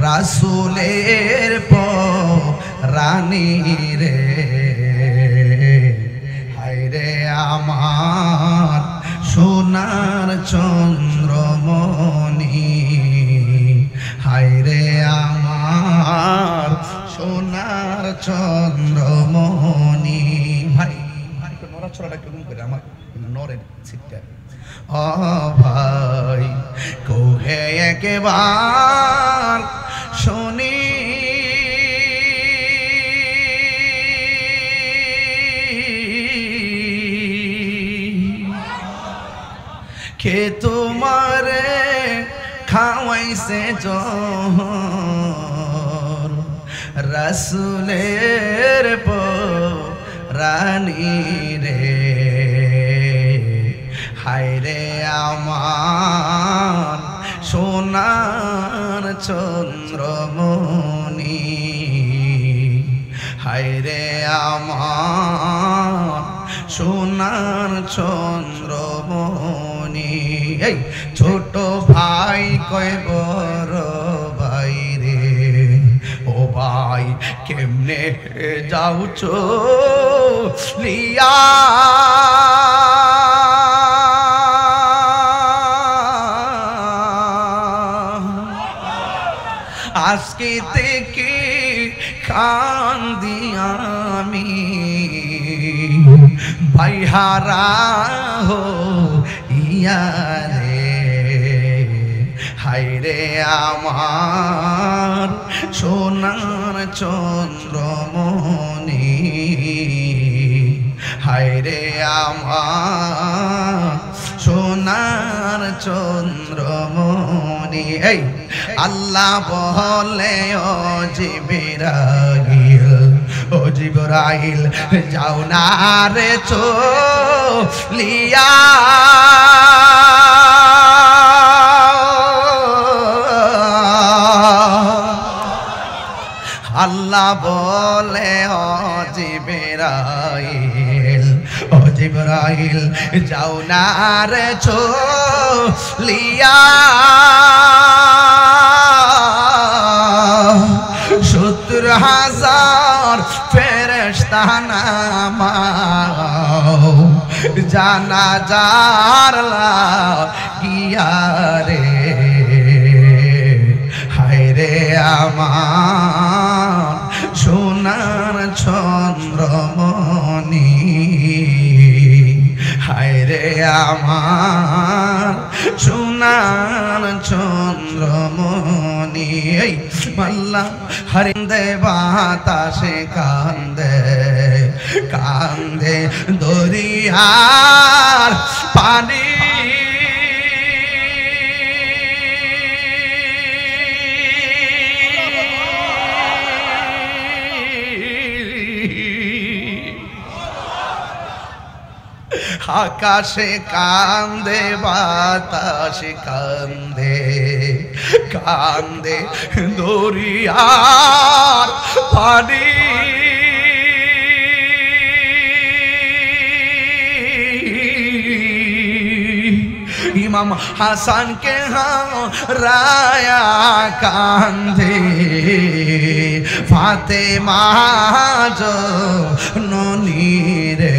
A: রাসূলের রানী রে, হায়রে আমার সোনার চন্দ্রমণি, হায়রে আমার সোনার চন্দ্রমণি। ভাই নড়াচড়াটা কেমন করে আমার নরের ছিটটা। ও ভাই, কোহে একবার শুনি, কে তোমারে খাওয়াইছে জহর, রাসূলের রানী রে, হায়রে আমার সোনার চন্দ্রমণি, হায়রে আমার সোনার চন্দ্রমণি। এই ছোট ভাই কয় বড় ভাই রে, ও ভাই কেমনে যাউছ লিয়া, আজকে থেকে কান্দি আমি, ভাই হারা হো ইয়ারে, হায়রে আমার সোনার চন্দ্রমণি, হায়রে আমার সোনার চন্দ্রমণি। এই আল্লাহ বলে, ও জিবরাইল, ও জিবরাইল, যাও না রে চলিয়া, আল্লাহ বলে, ও জিবরাইল, ও জিবরাইল, যাও না রে চলিয়া, 70,000 ফেরেশতা নামাও, জানাজার লাগিয়া রে, হায়রে আমার সোনার চন্দ্রমণি, হায়রে আমার সোনার চন্দ্রমণি। মাল্লা হরিন্দে বাতাসে কান্দে, কান্দে দরিয়ার পানি, আকাশে কান্দে বাতাসে কান্দে, কান্দে দরিয়ার পানি, ইমাম হাসান কে রায়া কান্দে, ফাতেমা জননী রে,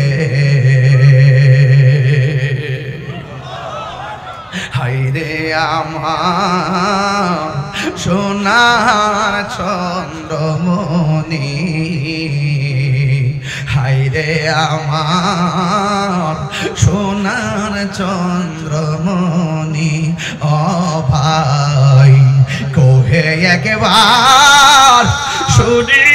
A: হায়রে আমার সোনার চন্দ্রমণি, হায়রে হায়রে আমার সোনার চন্দ্রমণি ও ভাই কোহে একবার শুনি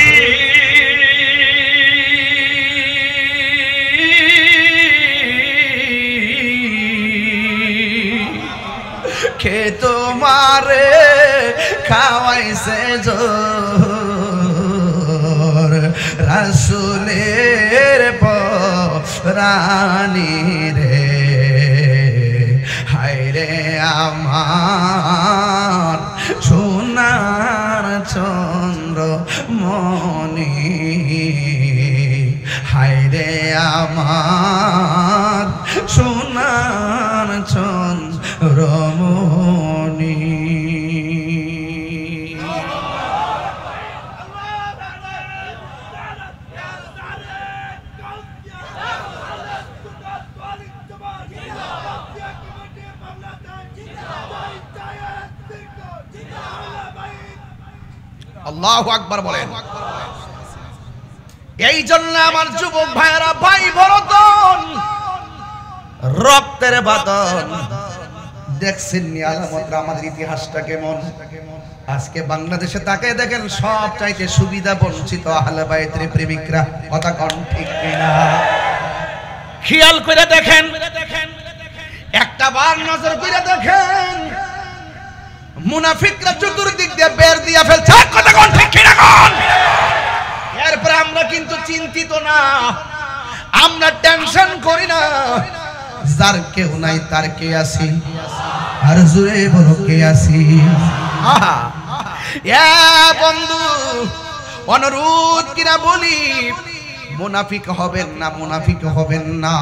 A: কে তোমারে খাওয়াইছে জোর রাসূলের পরানি রে হায়রে আমার সোনার চন্দ্রমণি হায়রে আমার সোনার চন্দ্রমণি আল্লাহু আকবার বলেন। এই জন্য আমার যুবক ভাইরা ভাই বরতন রক্তের বাদন দেখছেন নি আলামতরা আমাদের ইতিহাসটা কেমন। আজকে বাংলাদেশে তাকায় দেখেন সব চাইতে সুবিধা বঞ্চিত আহলে বাইতের প্রেমিকরা, কথা কোন ঠিক কিনা? খেয়াল করে দেখেন, একটা বার নজর করে দেখেন মুনাফিকরা চতুর্দিক দিয়ে বের দিয়া ফেলছে, কথা কোন ঠিক কিনা কোন? এরপর আমরা কিন্তু চিন্তিত না, আমরা টেনশন করি না, যার কেউ নাই তার কে আছি, আর জোরে বলো কে আছি। বন্ধু অনুরোধ কিনা বলি, মুনাফিক হবেন না, মুনাফিক হবেন না,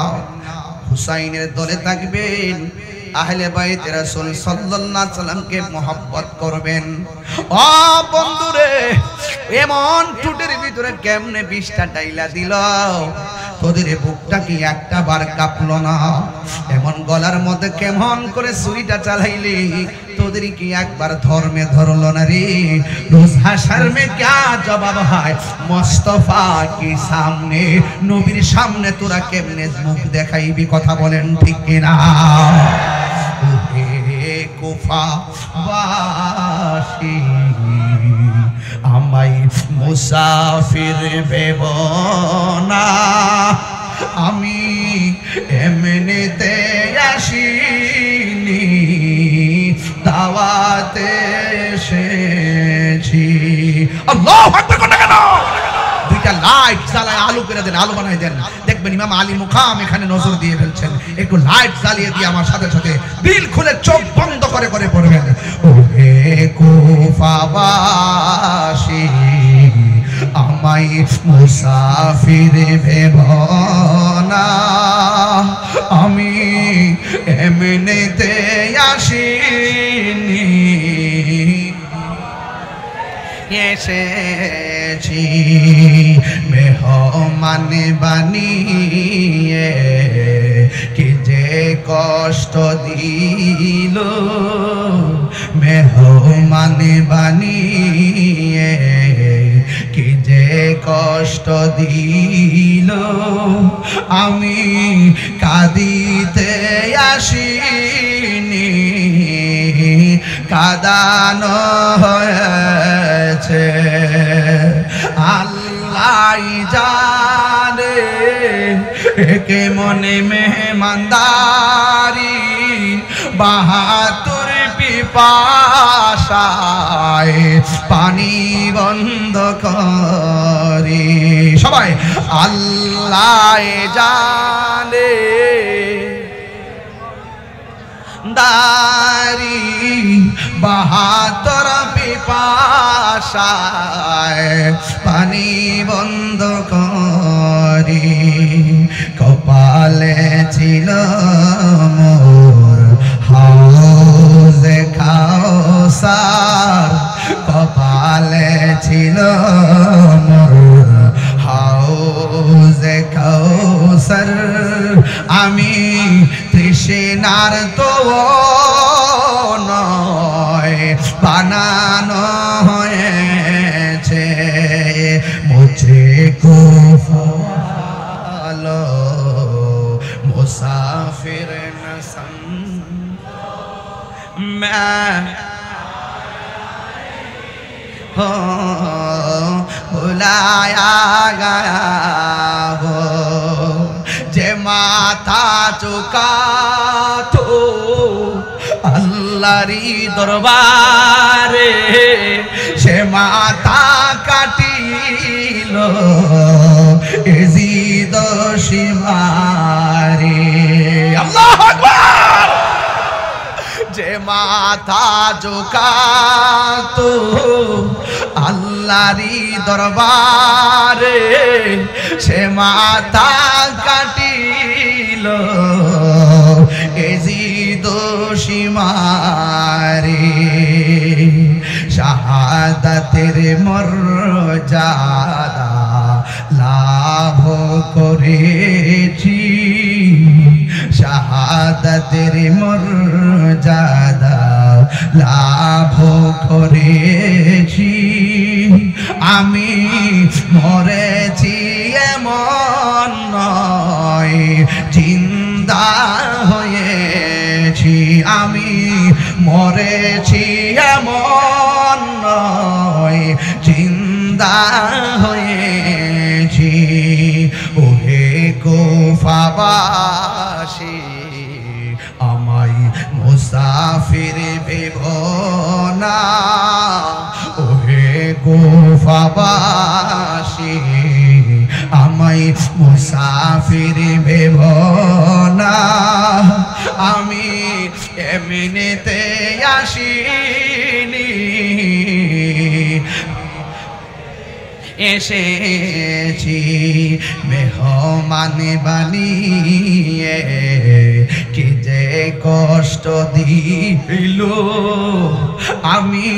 A: হুসাইনের দলে থাকবেন, আহলে বাইতে রাসূল সাল্লাল্লাহু আলাইহি সাল্লামকে মহব্বত করবেন। ও বন্ধুরে, এমন টুটের ভিতরে কেমনে বিষটা ডাইলা দিল, তোদের বুকটা কি একটা বার কাঁপলো না? এমন গলার মধ্যে কেমন করে ছুরিটা চালাইলি, তোদের কি একবার ধর্মে ধরলো না রে? রোজ হাশর মে क्या জবাব হয় মুস্তাফা কি সামনে, নবীর সামনে তোরা কেমনে মুখ দেখাইবি, কথা বলেন ঠিক কিনা? কুফা বাসী আমায় মুসাফির ভেব না, আমি এমনিতে আসিনি, দাওয়াতে এসেছি। আল্লাহু আকবার কোন কেন? দুইটা লাইট জ্বালায় আলো করে দেন, আলো বানাই দেন, দেখবেন ইমাম আলী মুকাম এখানে নজর দিয়ে ফেলছেন। একটু লাইট জ্বালিয়ে দিয়ে আমার সাথে সাথে দিল খুলে চোখ বন্ধ করে করে পড়বেন, ও হে কুফাবাসী আমায় মুসাফির ভেব না, আমি এমনিতে আসিনি, এসেছি মেহমান বানিয়ে, কি যে কষ্ট দিল, মেহমান বানিয়ে কি যে কষ্ট দিল, আমি কাঁদিতে আসিনি, কাঁদানো হয়েছে, আল্লাহ জানে একে মনে মেহমানদারি, বাহাতুর পিপাসায় পানি বন্ধ করি, সবাই আল্লাহ জানে দারি, বাহাতুর পিপাসায় পানি বন্ধ করি, কপালে ছিল মোর হাউজে কাউসার, কপালে ছিল মোর হাউজে কাউসার, আমি তৃষ্ণার তো নয় বানানো হয়েছে, মুঝে কুফা फिर न मैं हो बुलाया गया हो जे माथा चुका तो আল্লাহরি দরবারে সে মাথা কাটিল এজিদ সীমারে আল্লাহু আকবার যে মাথা ঝুকাতো আল্লাহরি দরবারে সে মাথা কাটিল এজিদ সীমারে শাহাদাতের মর্যাদা লাভ করেছি শাহাদাতের মর্যাদা লাভ করেছি আমি মরেছি এমন নয় জিন্দা হয়েছি আমি মরেছি এমন নয় জিন্দা হয়েছি ওহে কুফাবাসী আমায় মুসাফির ভেবো না ওহে কুফাবাসী আমায় মুসাফির ভেবো না আমি এমনিতে আসিনি এসেছি মেহমান বানিয়ে কি যে কষ্ট দিল আমি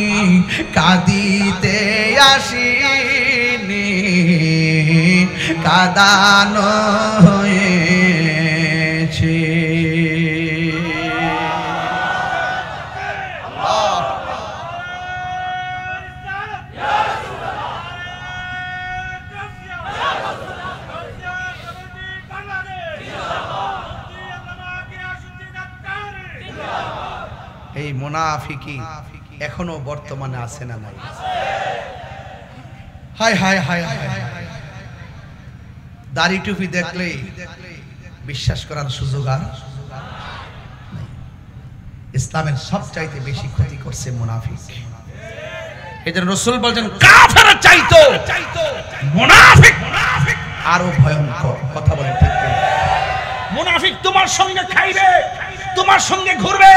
A: কাঁদিতে আসিনি কাঁদানো হয়েছে এই মুনাফিকি এখনো বর্তমানে আছে না নাই হায় হায় হায় হায় দাড়ি টুপি দেখলে বিশ্বাস করার সুযোগ আর ইসলামের সবচাইতে বেশি ক্ষতি করছে মুনাফিক এদের রাসূল বলেন কাফের চাইতো মুনাফিক আরো ভয়ঙ্কর কথা বলেন ঠিক কি মুনাফিক তোমার সঙ্গে খাইবে তোমার সঙ্গে ঘুরবে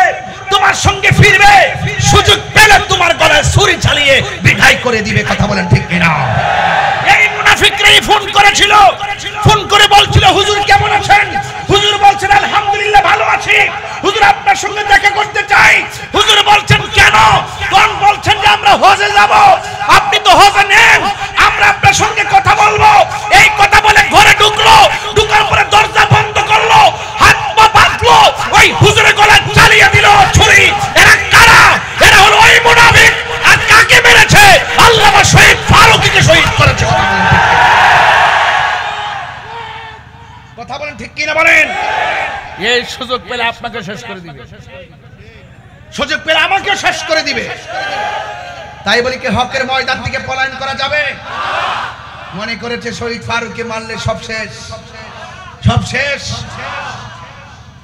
A: তোমার সঙ্গে ফিরবে সুযোগ পেলে তোমার গলায় ছুরি চালিয়ে বিদায় করে দিবে কথা বলেন ঠিক কিনা এই মুনাফিকরাই ফোন করেছিল ফোন করে বলছিল হুজুর কেমন আছেন হুজুর বলছেন আলহামদুলিল্লাহ ভালো আছি হুজুর আপনার সঙ্গে দেখা করতে চাই হুজুর বলছেন কেন কোন বলছেন যে আমরা হজে যাব আপনি তো হজে নেন আমরা আপনার সঙ্গে কথা বলবো এই কথা বলে ঘরে ঢুকলো ঢুকার পরে দরজা বন্ধ করলো হাত পা বাঁধলো ওই হুজুরের গলায় চালিয়ে দিল ছুরি এরা কারা এরা হলো ওই মুনাফিক আর কাকে মেরেছে আল্লামা শহীদ ফারুকীকে শহীদ করেছে কথা বলেন ঠিক কিনা বলেন এই সুযোগ পেলে আপনাকে শেষ করে দিবে সুযোগ পেলে আমাকেও শেষ করে দিবে তাই বলি কি হকের ময়দান থেকে পলায়ন করা যাবে মনে করেছে শহীদ ফারুককে মারলে সব শেষ সব শেষ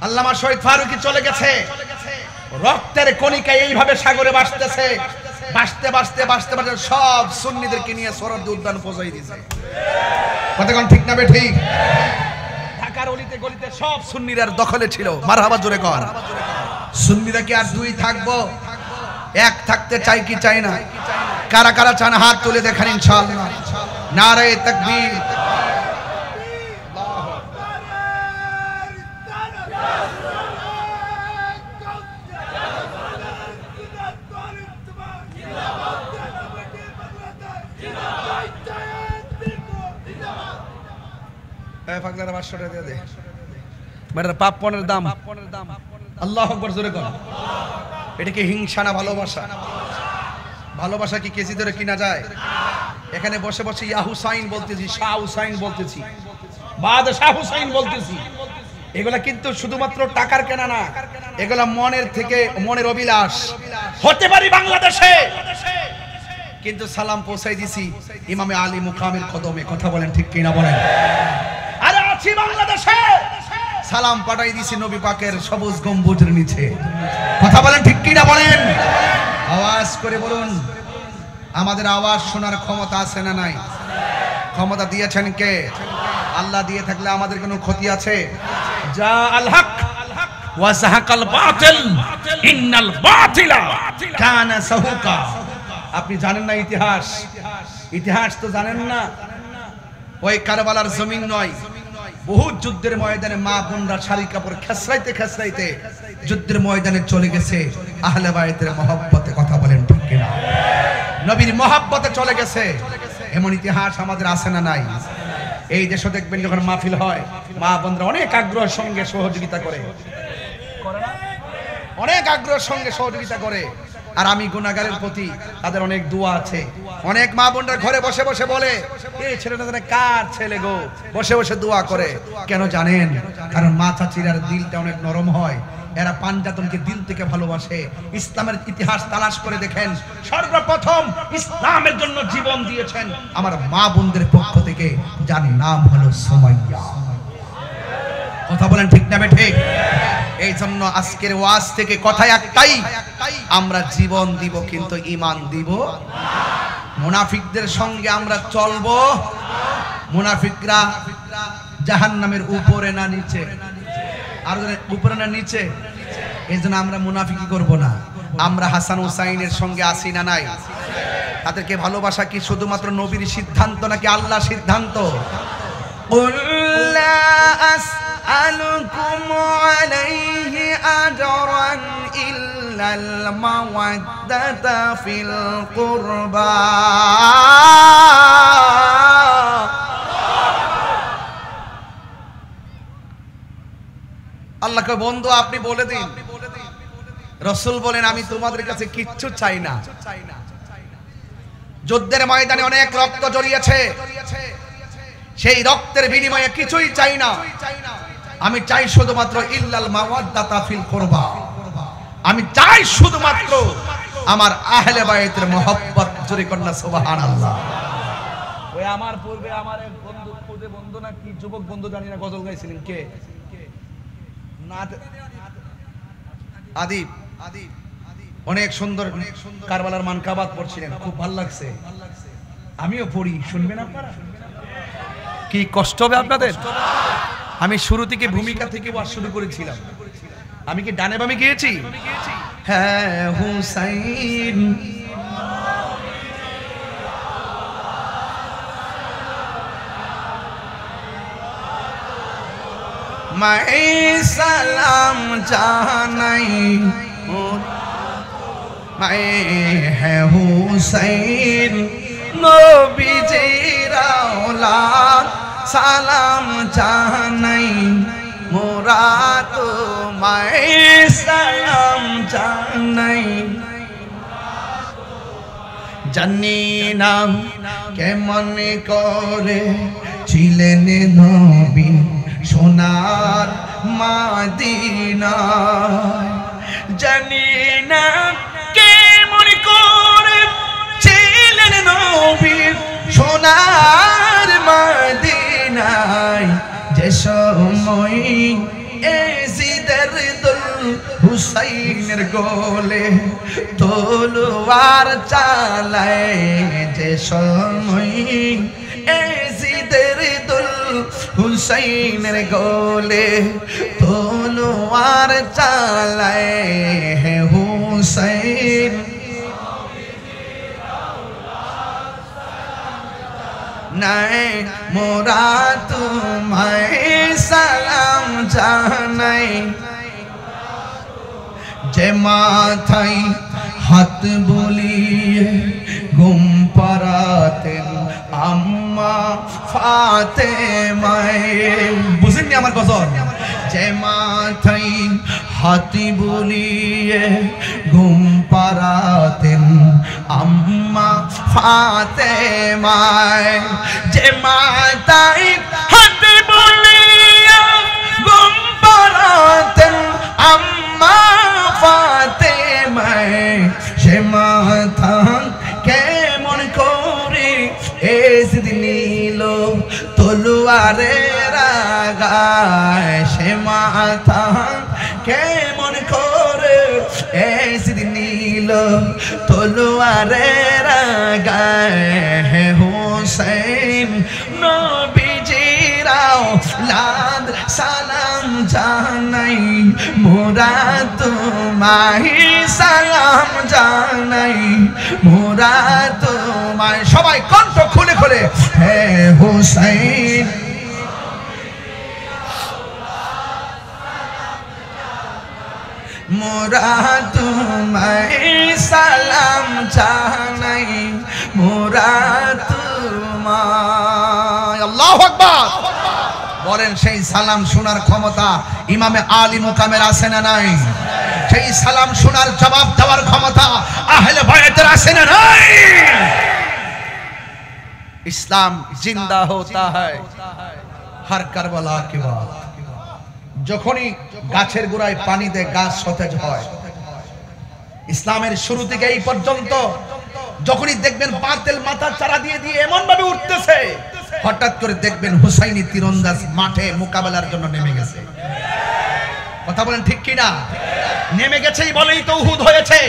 A: আল্লামা শহীদ ফারুকী চলে গেছে রক্তের কণিকা এইভাবে সাগরে ভাসতেছে ভাসতে ভাসতে ভাসতে ভাসতে সব সুন্নিদেরকে নিয়ে সোহরাওয়ার্দী উদ্যান পৌঁছাই দিয়েছে কতক্ষণ ঠিক না বে ঠিক ঢাকার অলিতে গলিতে সব সুন্নিরার দখলে ছিল মারহাবা জোরে কর সুন্নিরা কি আর দুই থাকবো এক থাকতে চাই কি চাই না কারা কারা চান হাত তুলে দেখান ইনশাআল্লাহ নারে তাকবীর ফাগলারা 500 টাকা দিয়ে দে মেয়ের পাপনের দাম আল্লাহু আকবার জোরে কর এটা কি হিংসা না ভালোবাসা ভালোবাসা কি কেজি ধরে কিনা যায় এখানে বসে বসে ইয়া হুসাইন বলতেছি শাহ হুসাইন বলতেছি বাদশাহ হুসাইন বলতেছি এগুলা কিন্তু শুধুমাত্র টাকার কেনা না, এগুলা মনের থেকে, মনের অভিলাষ। হতে পারি বাংলাদেশে, কিন্তু সালাম পৌঁছাই দিছি ইমামে আলী মুকামের কদমে। কথা বলেন ঠিক কিনা বলেন? আরে আছি বাংলাদেশে, সালাম পাঠাই দিছি নবী পাকের সবুজ গম্বুজের নিচে। কথা বলেন ঠিক কিনা বলেন? আওয়াজ করে বলুন, আমাদের আওয়াজ শোনার ক্ষমতা আছে না নাই? ক্ষমতা দিয়েছেন কে? আল্লাহ দিয়ে থাকলে আমাদের কোনো ক্ষতি আছে? যা আল হক ওয়া যাহাকাল বাতিল ইন্নাল বাতিলা কানা যাহুকা। আপনি জানেন না ইতিহাস? ইতিহাস তো জানেন না। ওই কারবালার জমিন নয়, বহুত যুদ্ধের ময়দানে মা বোনরা শাড়ি কাপড় খেসরাইতে খেসরাইতে যুদ্ধের ময়দানে চলে গেছে আহলে বায়তের মহব্বতে। কথা বলেন ঠিক কিনা? নবীর মহব্বতে চলে গেছে। এমন ইতিহাস আমাদের আছে না নাই? এই দেশে দেখবেন যখন মাহফিল হয়, মা বোনরা অনেক আগ্রহের সঙ্গে সহযোগিতা করে, অনেক আগ্রহের সঙ্গে সহযোগিতা করে। আর আমি গুনাহগারের প্রতি তাদের অনেক দোয়া আছে। অনেক মা বোনরা ঘরে বসে বসে বলে, এই ছেলেটা জানে কার ছেলে গো, বসে বসে দোয়া করে। কেন জানেন? কারণ মা চাচিরার দিলটা অনেক নরম হয়, এরা পাঞ্জাতনকে দিল থেকে ভালোবাসে। ইসলামের ইতিহাস তালাশ করে দেখেন, সর্বপ্রথম ইসলামের জন্য জীবন দিয়েছেন আমার মা বোনদের পক্ষ থেকে, যার নাম হলো সুমাইয়া। কথা বলেন ঠিক না ঠিক? এই জন্য আজকের ওয়াজ থেকে কথা একটাই, আমরা জীবন দিব কিন্তু ঈমান দিব। মুনাফিকদের সঙ্গে আমরা চলবো। মুনাফিকরা জাহান্নামের উপরে না নিচে? আর উপরে না নিচে? এই জন্য আমরা মুনাফিকি করব না। আমরা হাসান হুসাইনের সঙ্গে আসি না নাই? তাদেরকে ভালোবাসা কি শুধুমাত্র নবীর সিদ্ধান্ত নাকি আল্লাহ সিদ্ধান্ত? أسألكم عليه أجرا إلا المودة في القربى আল্লাহকে বন্ধু আপনি বলে দিন। রাসূল বলেন, আমি তোমাদের কাছে কিচ্ছু চাই না। যুদ্ধের ময়দানে অনেক রক্ত জড়িয়েছে, সেই রক্তের বিনিময়ে কিছুই চাই না। আমি চাই শুধুমাত্র ইল্লাল মাওয়াদ্দাতা ফিল কুরবা। আমি চাই শুধুমাত্র আমার আহলে বায়তের মহব্বত। জোরে কন্যা সুবহানাল্লাহ। ওই আমার পূর্বে আমার এক বন্ধু, খুদে বন্ধু না কি যুবক বন্ধু জানি না, গজল গাইছিলেন কে? আদিব অনেক সুন্দর কারবালার মানকাবাত পড়ছিলেন, খুব ভালো লাগছে। আমিও পড়ি, শুনবেন আপনারা? কি কষ্ট হবে আপনাদের? আমি শুরু থেকে ভূমিকা থেকে ওয়াজ শুরু করেছিলাম। আমি কি ডানে বামে গিয়েছি? হ্যাঁ হুসাইন মাই সালাম জানাই, মাই হ্যাঁ হুসাইন নবীজির আওলাদ, সালাম জানাই মোরা তোমায়, সালাম জানাই। জানি না কেমন করে ছিলেন নবী সোনার মদিনায়, জানি না কেমন করে ছিলেন নবী সোনার মদিনায়, যে সময় এজিদের দুল হুসাইনের গোলে তলোয়ার চালায়, যে সময় এজিদের দুল হুসাইনের গোলে তলোয়ার চালায়, হে হুসাইন নাই মোরা তোমায় সালাম জানাই। যে মাথায় হাত বুলিয়ে ঘুম পাড়াতেন আম্মা ফাতেমায়, বুঝেননি আমার গজল? যে মাথায় হাত বুলিয়ে ঘুম পাড়াতেন আম্মা ফাতেমায়, যে মাথায় হাত বুলিয়ে ঘুম মাথা কেমন করে এসে নিল তলোয়ারের আগায়, সে মাথা কেমন করে এসে নিল তলোয়ারের আগায়। হোসেন নবীজিরাও লাদ সালাম জানাই, মোরা তোমায় সালাম জানাই, মোরা তোমায়। সবাই কণ্ঠ খুলে খুলে হে হোসেন, মোরা তোমায় সালাম জানাই, মোরা তোমায়। আল্লাহু আকবার বলেন। সেই সালাম শোনার ক্ষমতা ইমামে আলী মুকামের আছে না নাই? সেই সালাম শোনার জবাব দেওয়ার ক্ষমতা আহলে বায়তের আছে না নাই? ইসলাম জিন্দা হোতা হয় হর কারবালা কি বাত। যখনই গাছের গোড়ায় পানি দেয় গাছ সতেজ হয়। ইসলামের শুরু থেকে এই পর্যন্ত যখনই দেখবেন বাতিল মাথা চারা দিয়ে দিয়ে এমন ভাবে উঠতেছে, হঠাৎ করে দেখবেন হুসাইনি তীরন্দাজ মাঠে মোকাবেলার জন্য নেমে গেছে। কথা বলেন ঠিক কিনা? নেমে গেছেই বলেই তো উহুদ হয়েছে,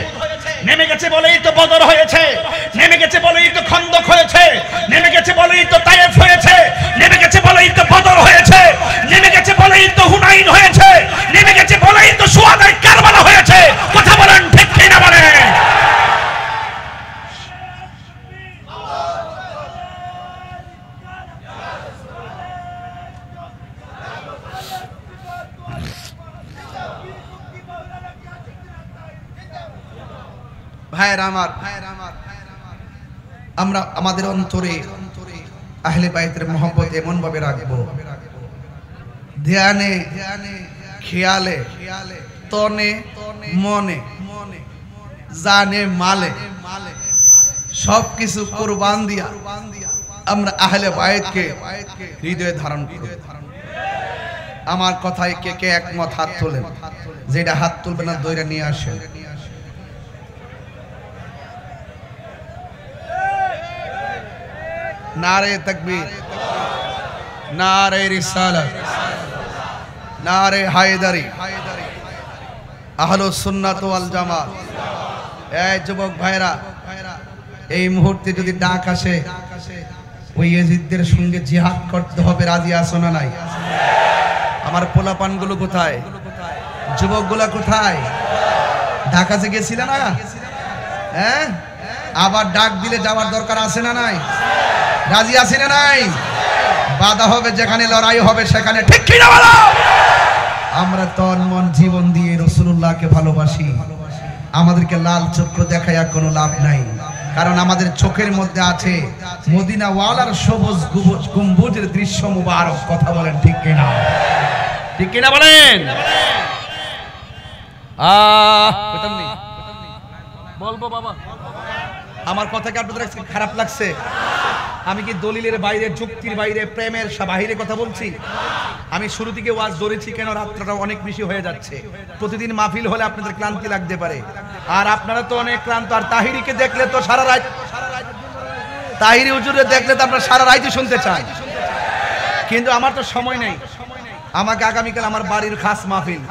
A: নেমে গেছে বলেই তো বদর হয়েছে, নেমে গেছে বলেই তো খন্দক হয়েছে, নেমে গেছে বলেই তো তায়েফ হয়েছে, নেমে গেছে বলেই তো বদর হয়েছে, নেমে গেছে বলেই তো হুনাইন হয়েছে, নেমে গেছে বলেই তো শুহাদায়ে কারবালা হয়েছে। কথা বলেন ঠিক কিনা বলেন? ভাইয়েরা আমার, আমরা আমাদের অন্তরে আহলে বাইতের মহব্বত এমন ভাবে রাখবো, ধ্যানে খেয়ালে তনে মনে জানে মালে সবকিছু কুরবান দিয়া আমরা আহলে বাইতকে হৃদয়ে ধারণ করি। আমার কথায় কে কে একমত হাত তোলেন? যেটা হাত তুলবে না দইরা নিয়ে আসেন। नारे तकबीर, नारे रिसालत, नारे हायदरी, আহলুস সুন্নাত ওয়াল জামাত। এই যুবক ভাইরা, এই মুহূর্তে যদি ডাক আসে ওই ইয়াজিদদের সঙ্গে জিহাদ করতে হবে, রাজি আছো না নাই? আমার পোলাপানগুলো কোথায়? যুবকগুলা কোথায়? ঢাকা থেকে গেছিল না? হ্যাঁ, আবার ডাক দিলে যাওয়ার দরকার আছে না নাই? রাজি আছি না নাই? বাধা হবে যেখানে, লড়াই হবে সেখানে, ঠিক কি না বলো? আমরা তন মন জীবন দিয়ে রাসূলুল্লাহকে ভালোবাসি। আমাদেরকে লাল চক্ষু দেখায়া কোনো লাভ নাই, কারণ আমাদের চোখের মধ্যে আছে মদিনা ওয়ালার সবুজ গম্বুজের দৃশ্য মুবারক। কথা বলেন ঠিক কি না? ঠিক কি না বলেন? বলবো বাবা, আমার কথা কি আপনাদের খারাপ লাগছে? আমি কি দলিলের বাইরে, যুক্তির বাইরে, প্রেমের বাহিরে কথা বলছি? আমি শুরু থেকে ওয়াজ ধরেছি কেন, রাত্রটা অনেক বেশি হয়ে যাচ্ছে। প্রতিদিন মাহফিল হলে আপনাদের ক্লান্তি লাগতে পারে, আর আপনারা তো অনেক ক্লান্ত। আর তাহিরিকে দেখলে তো সারা রাত, তাহিরি হুজুরে দেখলে তো আপনারা সারা রাতই শুনতে চান, কিন্তু আমার তো সময় নেই। আমাকে আগামীকাল আমার বাড়ির খাস মাহফিল।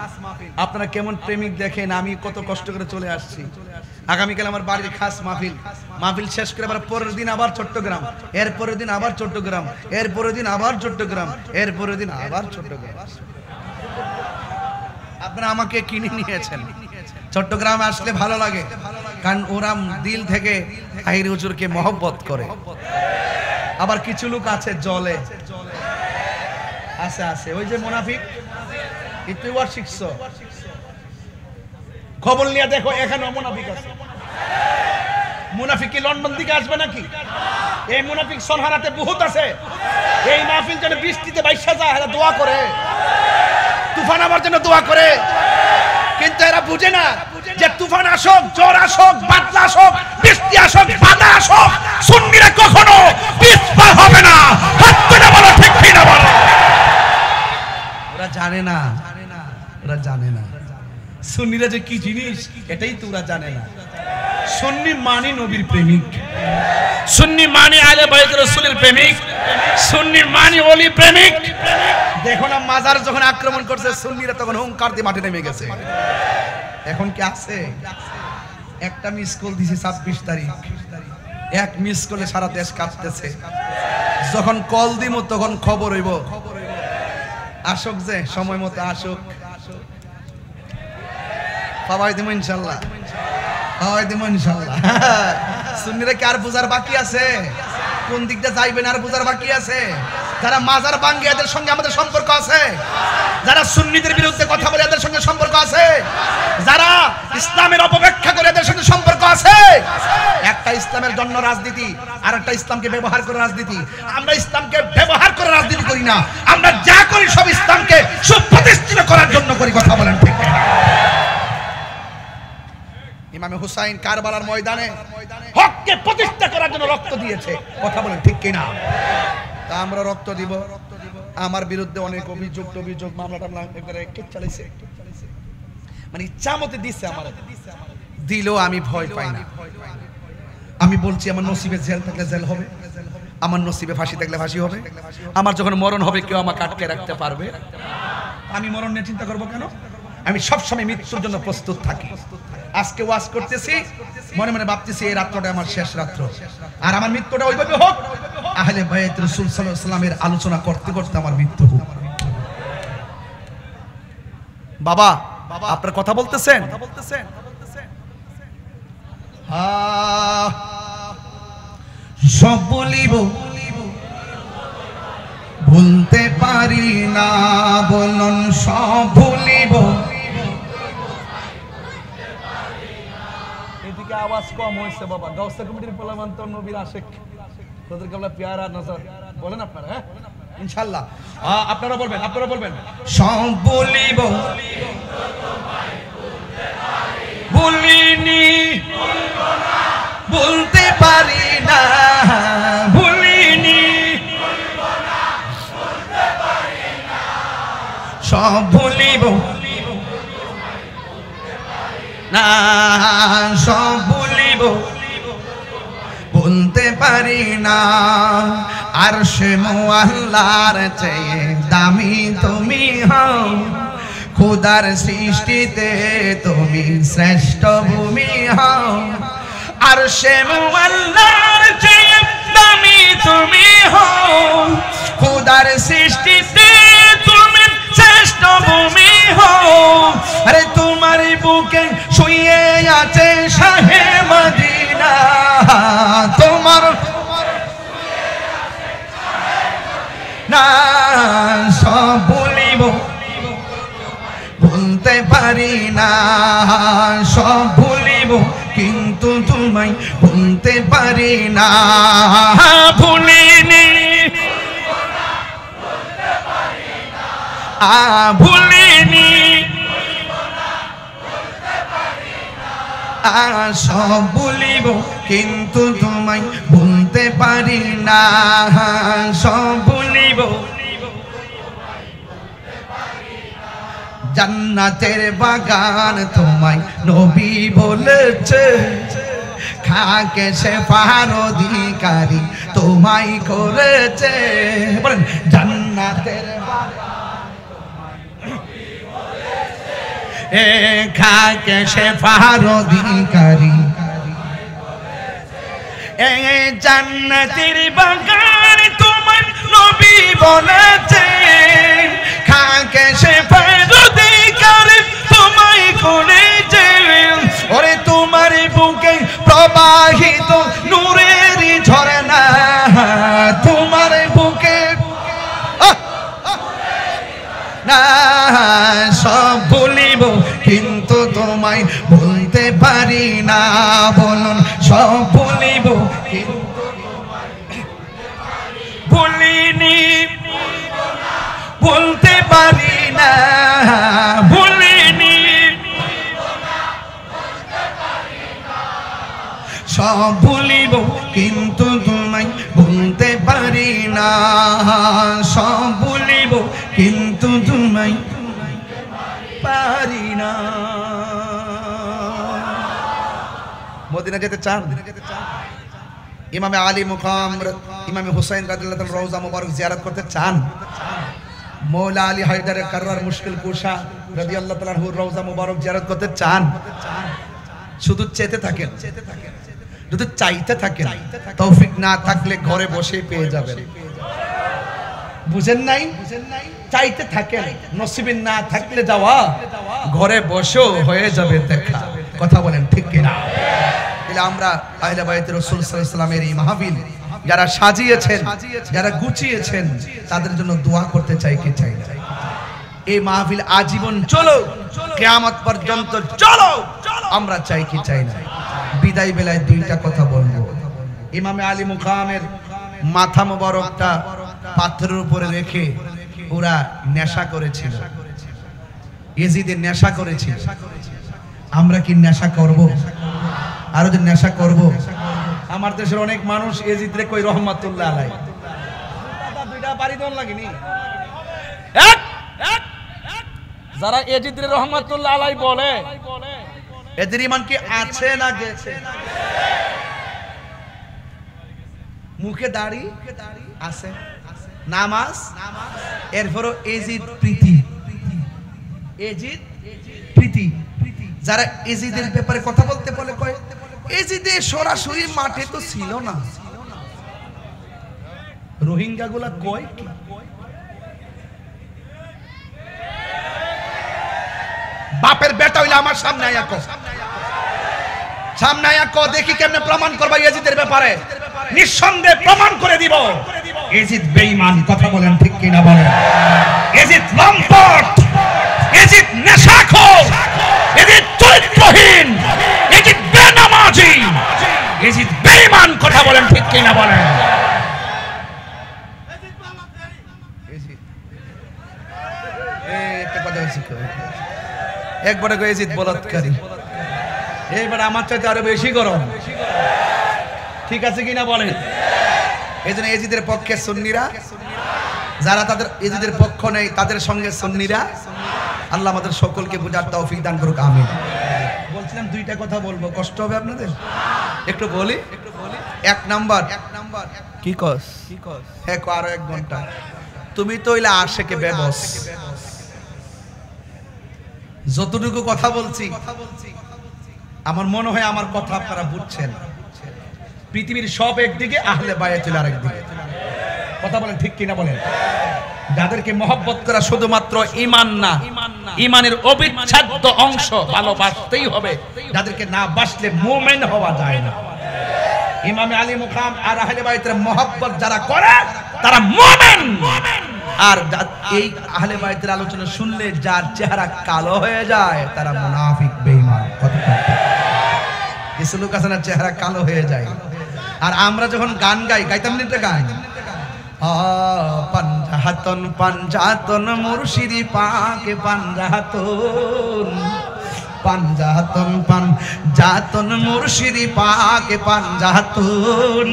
A: আপনারা কেমন প্রেমিক দেখেন, আমি কত কষ্ট করে চলে আসছি। আগামীকাল আমার বাড়ির খাস মাহফিল। মাহফিল শেষ করে আবার পরের দিন আবার চট্টগ্রাম, এর পরের দিন আবার চট্টগ্রাম, এর পরের দিন আবার চট্টগ্রাম, এর পরের দিন আবার চট্টগ্রাম। আপনারা আমাকে কিনে নিয়েছেন। চট্টগ্রামে আসলে ভালো লাগে, কারণ ওরা দিল থেকে তাহিরি হুজুরকে মহব্বত করে। আবার কিছু লোক আছে জলে আছে আছে, ওই যে মুনাফিক, একটু ওয়াজ শিখছো, খবর নিয়ে দেখো এখানে মুনাফিক আছে। মুনাফিক কি লন্ডন থেকে আসবে নাকি? এই মুনাফিক সনহারাতে বহুত আছে। এই মাহফিল যেন বৃষ্টিতে বাইশা যায়, এরা দোয়া করে, তুফান আবার যেন দোয়া করে। কিন্তু এরা বুঝে না যে তুফান আসুক, জ্বর আসুক, বাদলা আসুক, বৃষ্টি আসুক, বাধা আসুক, সুন্নিরা কখনো পিছপা হবে না। হাত তুলে বলো ঠিক কি না বলো? ওরা জানে না, ওরা জানে না সুন্নিরা যে কি জিনিস, এটাই তো ওরা জানে না।
C: সুন্নি মানি নবীর প্রেমিক, সুন্নি মানি আলে বাইত রাসূলের প্রেমিক, সুন্নি মানি ওলি প্রেমিক। দেখো না মাজার যখন আক্রমণ করছে সুন্নিরা তখন হুঙ্কার দিয়ে মাঠে নেমে গেছে। এখন কি আছে? একটা মিস কল দিছি 26 তারিখ, এক মিস কলে সারা দেশ কাঁপতেছে। যখন কল দিব তখন খবর হইব। আসুক, যে সময় মতো আসুক, পাবাই দিব ইনশাআল্লাহ, পাবাই দিব ইনশাআল্লাহ। সুন্নিরা কি আর বুঝার বাকি আছে? কোন দিক দিয়ে যাইবেন আর বুঝার বাকি আছে? যারা মাজার ভাঙ্গে এদের সঙ্গে আমাদের সম্পর্ক আছে, যারা সুন্নিদের বিরুদ্ধে কথা বলে এদের সঙ্গে সম্পর্ক আছে, যারা ইসলামের অপব্যাখ্যা করে এদের সঙ্গে সম্পর্ক আছে। একটা ইসলামের জন্য রাজনীতি, আর একটা ইসলামকে ব্যবহার করে রাজনীতি। আমরা ইসলামকে ব্যবহার করে রাজনীতি করি না, আমরা যা করি সব ইসলামকে সুপ্রতিষ্ঠিত করার জন্য করি। কথা বলেন ঠিক না? ইমামে হুসাইন কারবালার ময়দানে হককে প্রতিষ্ঠা করার জন্য রক্ত দিয়েছে। কথা বলেন ঠিক কিনা? তা আমরা রক্ত দিব। আমার বিরুদ্ধে অনেক অভিযোগ মামলা টামলা একবারে চালাইছে, মানে ইচ্ছা মতে দিচ্ছে। আমার দিলেও আমি ভয় পাই না। আমি বলছি আমার নসিবে জেল থাকলে জেল হবে, আমার নসিবে ফাঁসি থাকলে ফাঁসি হবে। আমার যখন মরণ হবে কেউ আমাকে আটকে রাখতে পারবে? আমি মরণ নিয়ে চিন্তা করবো কেন? আমি সবসময় মৃত্যুর জন্য প্রস্তুত থাকি। আজকে ওয়াজ করতেছি, মনে মনে ভাবতেছি এই রাত্রটা আমার শেষ রাত্র, আর আমার মৃত্যুটা ওইভাবে হোক আহলে বাইত রাসূল সাল্লাল্লাহু আলাইহি ওয়াসাল্লামের আলোচনা করতে করতে আমার মৃত্যু হোক। বাবা আপনার কথা বলতেছেন? সব বলিব ভুলতে পারি না, বলুন সব ভুলিব। এদিকে আওয়াজ কম হয়েছে বাবা। গাউসিয়া কমিটির পোলামান তো নবীর আশিক, তাদেরকে আমরা পেয়ারা নজর বলেন আপনারা। হ্যাঁ ইনশাআল্লাহ আপনারা বলবেন, আপনারা বলবেন সব বলিব ভুলিনি, বলতে পারি না ভুলিনি, সব ভুলিব না, সব ভুলিব বলতে পারি না। আর সে মুআল্লার চেয়ে দামি তুমি হও, খোদার সৃষ্টিতে তুমি শ্রেষ্ঠ ভূমি হও। আর সে মুআল্লার চেয়ে দামি তুমি হও, খোদার সৃষ্টিতে তুমি শ্রেষ্ঠ ভূমি হও। আরে তোমার বুকে শুয়ে আছে শাহে মদিনা, তোমার না সব বলিব বলতে পারি না, সব ভুলিব কিন্তু তোমায় বলতে পারি না। ভুলিনি ভুলিনি, সব ভুলিব কিন্তু তোমায় বলতে পারি না, সব ভুলিব। জান্নাতের বাগান তোমায় নবী বলেছে, খাকে শেফার অধিকারী তোমায় করেছে। বলেন জান্নাতের খাকে শেফার অধিকারী, জান্নাতের বাগান তোমার নবী বলেছে, খাকে শেফার অধিকারী তোমায় করেছে। ওরে তোমার বুকে প্রবাহিত নূরের ঝরনা, তোমার বুকে না সব ভুলিব কিন্তু তোমায় বলতে পারি না। বলুন সব ভুলিব কিন্তু ভুলিনি, বলতে পারি না ভুলিনি, সব ভুলিব কিন্তু তোমায় বলতে পারি না, সব ভুলিব কিন্তু তোমায় পারি না। মদিনা যেতে চান? ইমামে আলী মুকাম ইমামে হুসাইন রাদিয়াল্লাহু তাআলা রওজা মুবারক জিয়ারত করতে চান? মৌলা আলী হায়দারে কাররার মুশকিল কুশা রাদিয়াল্লাহু তাআলা আনহুর রওজা মুবারক জিয়ারত করতে চান? শুধু চেতে থাকেন, যদি চাইতে থাকেন, তৌফিক না থাকলে ঘরে বসে পেয়ে যাবেন। বুঝেন নাই? চাইতে থাকেন, নসিবে না থাকলে যাওয়া, ঘরে বসেও হয়ে যাবে দেখা। কথা বলেন ঠিক কিনা? তাহলে আমরা আহলে বাইতে রাসূল সাল্লাল্লাহু আলাইহি ওয়াসাল্লামের এই মাহফিল যারা সাজিয়েছেন, যারা গুছিয়েছেন, তাদের জন্য দোয়া করতে চাই কি চাই না? এই মাহফিল আজীবন চলো, কিয়ামত পর্যন্ত চলো, আমরা চাই কি চাই না? বিদায় বেলায় দুইটা কথা বলবো। ইমামে আলী মুকামের মাথা মোবারকটা পাথরের উপরে রেখে ওরা নেশা করেছিল, ইয়েজিদের নেশা করেছিল। আমরা কি নেশা করব? আরো যে নেশা করব? আমার দেশের অনেক মানুষ ইয়েজিদরে কই রহমাতুল্লাহ আলাইহি, দুইটা বাড়ি দন লাগেনি। যারা ইয়েজিদরে রহমাতুল্লাহ আলাইহি বলে, এদের ঈমান কি আছে না গেছে? মুখে দাড়ি আছে, নামাজ, এরপরও এজিদ প্রীতি, এজিদ প্রীতি। যারা এজিদের ব্যাপারে কথা বলতে বলে কয় এজিদে সরাসরি মাঠে তো ছিল না। রোহিঙ্গা গুলা কয় কি? বাপের বেটা হইলে আমার সামনে আয়া কো, সামনে আয়া কো, দেখি কেমনে প্রমাণ করবা এজিদের ব্যাপারে। নিঃসন্দেহে প্রমাণ করে দিব এজিদ বেঈমান। কথা বলেন ঠিক কিনা বলেন? এজিদ লম্পট, এজিদ নেশাখোর, এজিদ চরিত্রহীন, এজিদ বেনামাজি, এজিদ বেঈমান। কথা বলেন ঠিক কিনা বলেন? একবারে এজিদ বলাৎকারী, এইবার আমার চাইতে আরো বেশি গরম। ঠিক আছে কিনা বলেন? এই জন্য এজিদের পক্ষে সুন্নিরা, যারা তাদের এজিদের পক্ষ নেই তাদের সঙ্গে সুন্নিরা। আল্লাহ আমাদের সকলকে বুঝার তৌফিক দান করুক, আমিন। বলছিলাম দুইটা কথা বলবো, কষ্ট হবে আপনাদের? একটু বলি। এক নাম্বার, কি কস? হ্যাঁ, আরো 1 ঘন্টা। তুমি তো হইলে আশেকে বেবস। যতটুকু কথা বলছি আমার মনে হয় আমার কথা আপনারা বুঝছেন। পৃথিবীর সব একদিকে, আহলে বায়াতুল আরেকদিকে। কথা বলেন ঠিক কিনা বলেন? যাদেরকে মহব্বত করা শুধুমাত্র ঈমান না, ঈমানের অবিচ্ছেদ্য অংশ, ভালোবাসতেই হবে। যাদেরকে না বাসলে মুমিন হওয়া যায় না। ইমামে আলী মুকাম আর আহলে বাইতের মহব্বত যারা করে তারা মুমিন। আর এই আহলে বাইতের আলোচনা শুনলে যার চেহারা কালো হয়ে যায় তারা মুনাফিক, বেঈমান। কথা কিছু লোক আছে না, চেহারা কালো হয়ে যায়। আর আমরা যখন গান গাই, গাইতাম না একটা গান, পাঞ্জাতন পাঞ্জাতন মুর্শিদি পাকে পাঞ্জাতন, পাঞ্জাতন পাঞ্জাতন মুর্শিদি পাকে পাঞ্জাতন।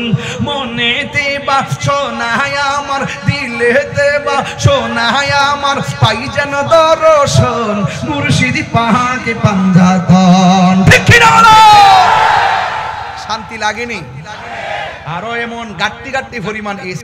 C: মনেতে বা শোনায় আমার, দিলেতে বা শোনায় আমার, পাই যেন দর্শন মুর্শিদি পাকে পাঞ্জাতন। ঠিক না? শান্তি লাগেনি? আরো এমন গাট্টি গাট্টি পরিমাণ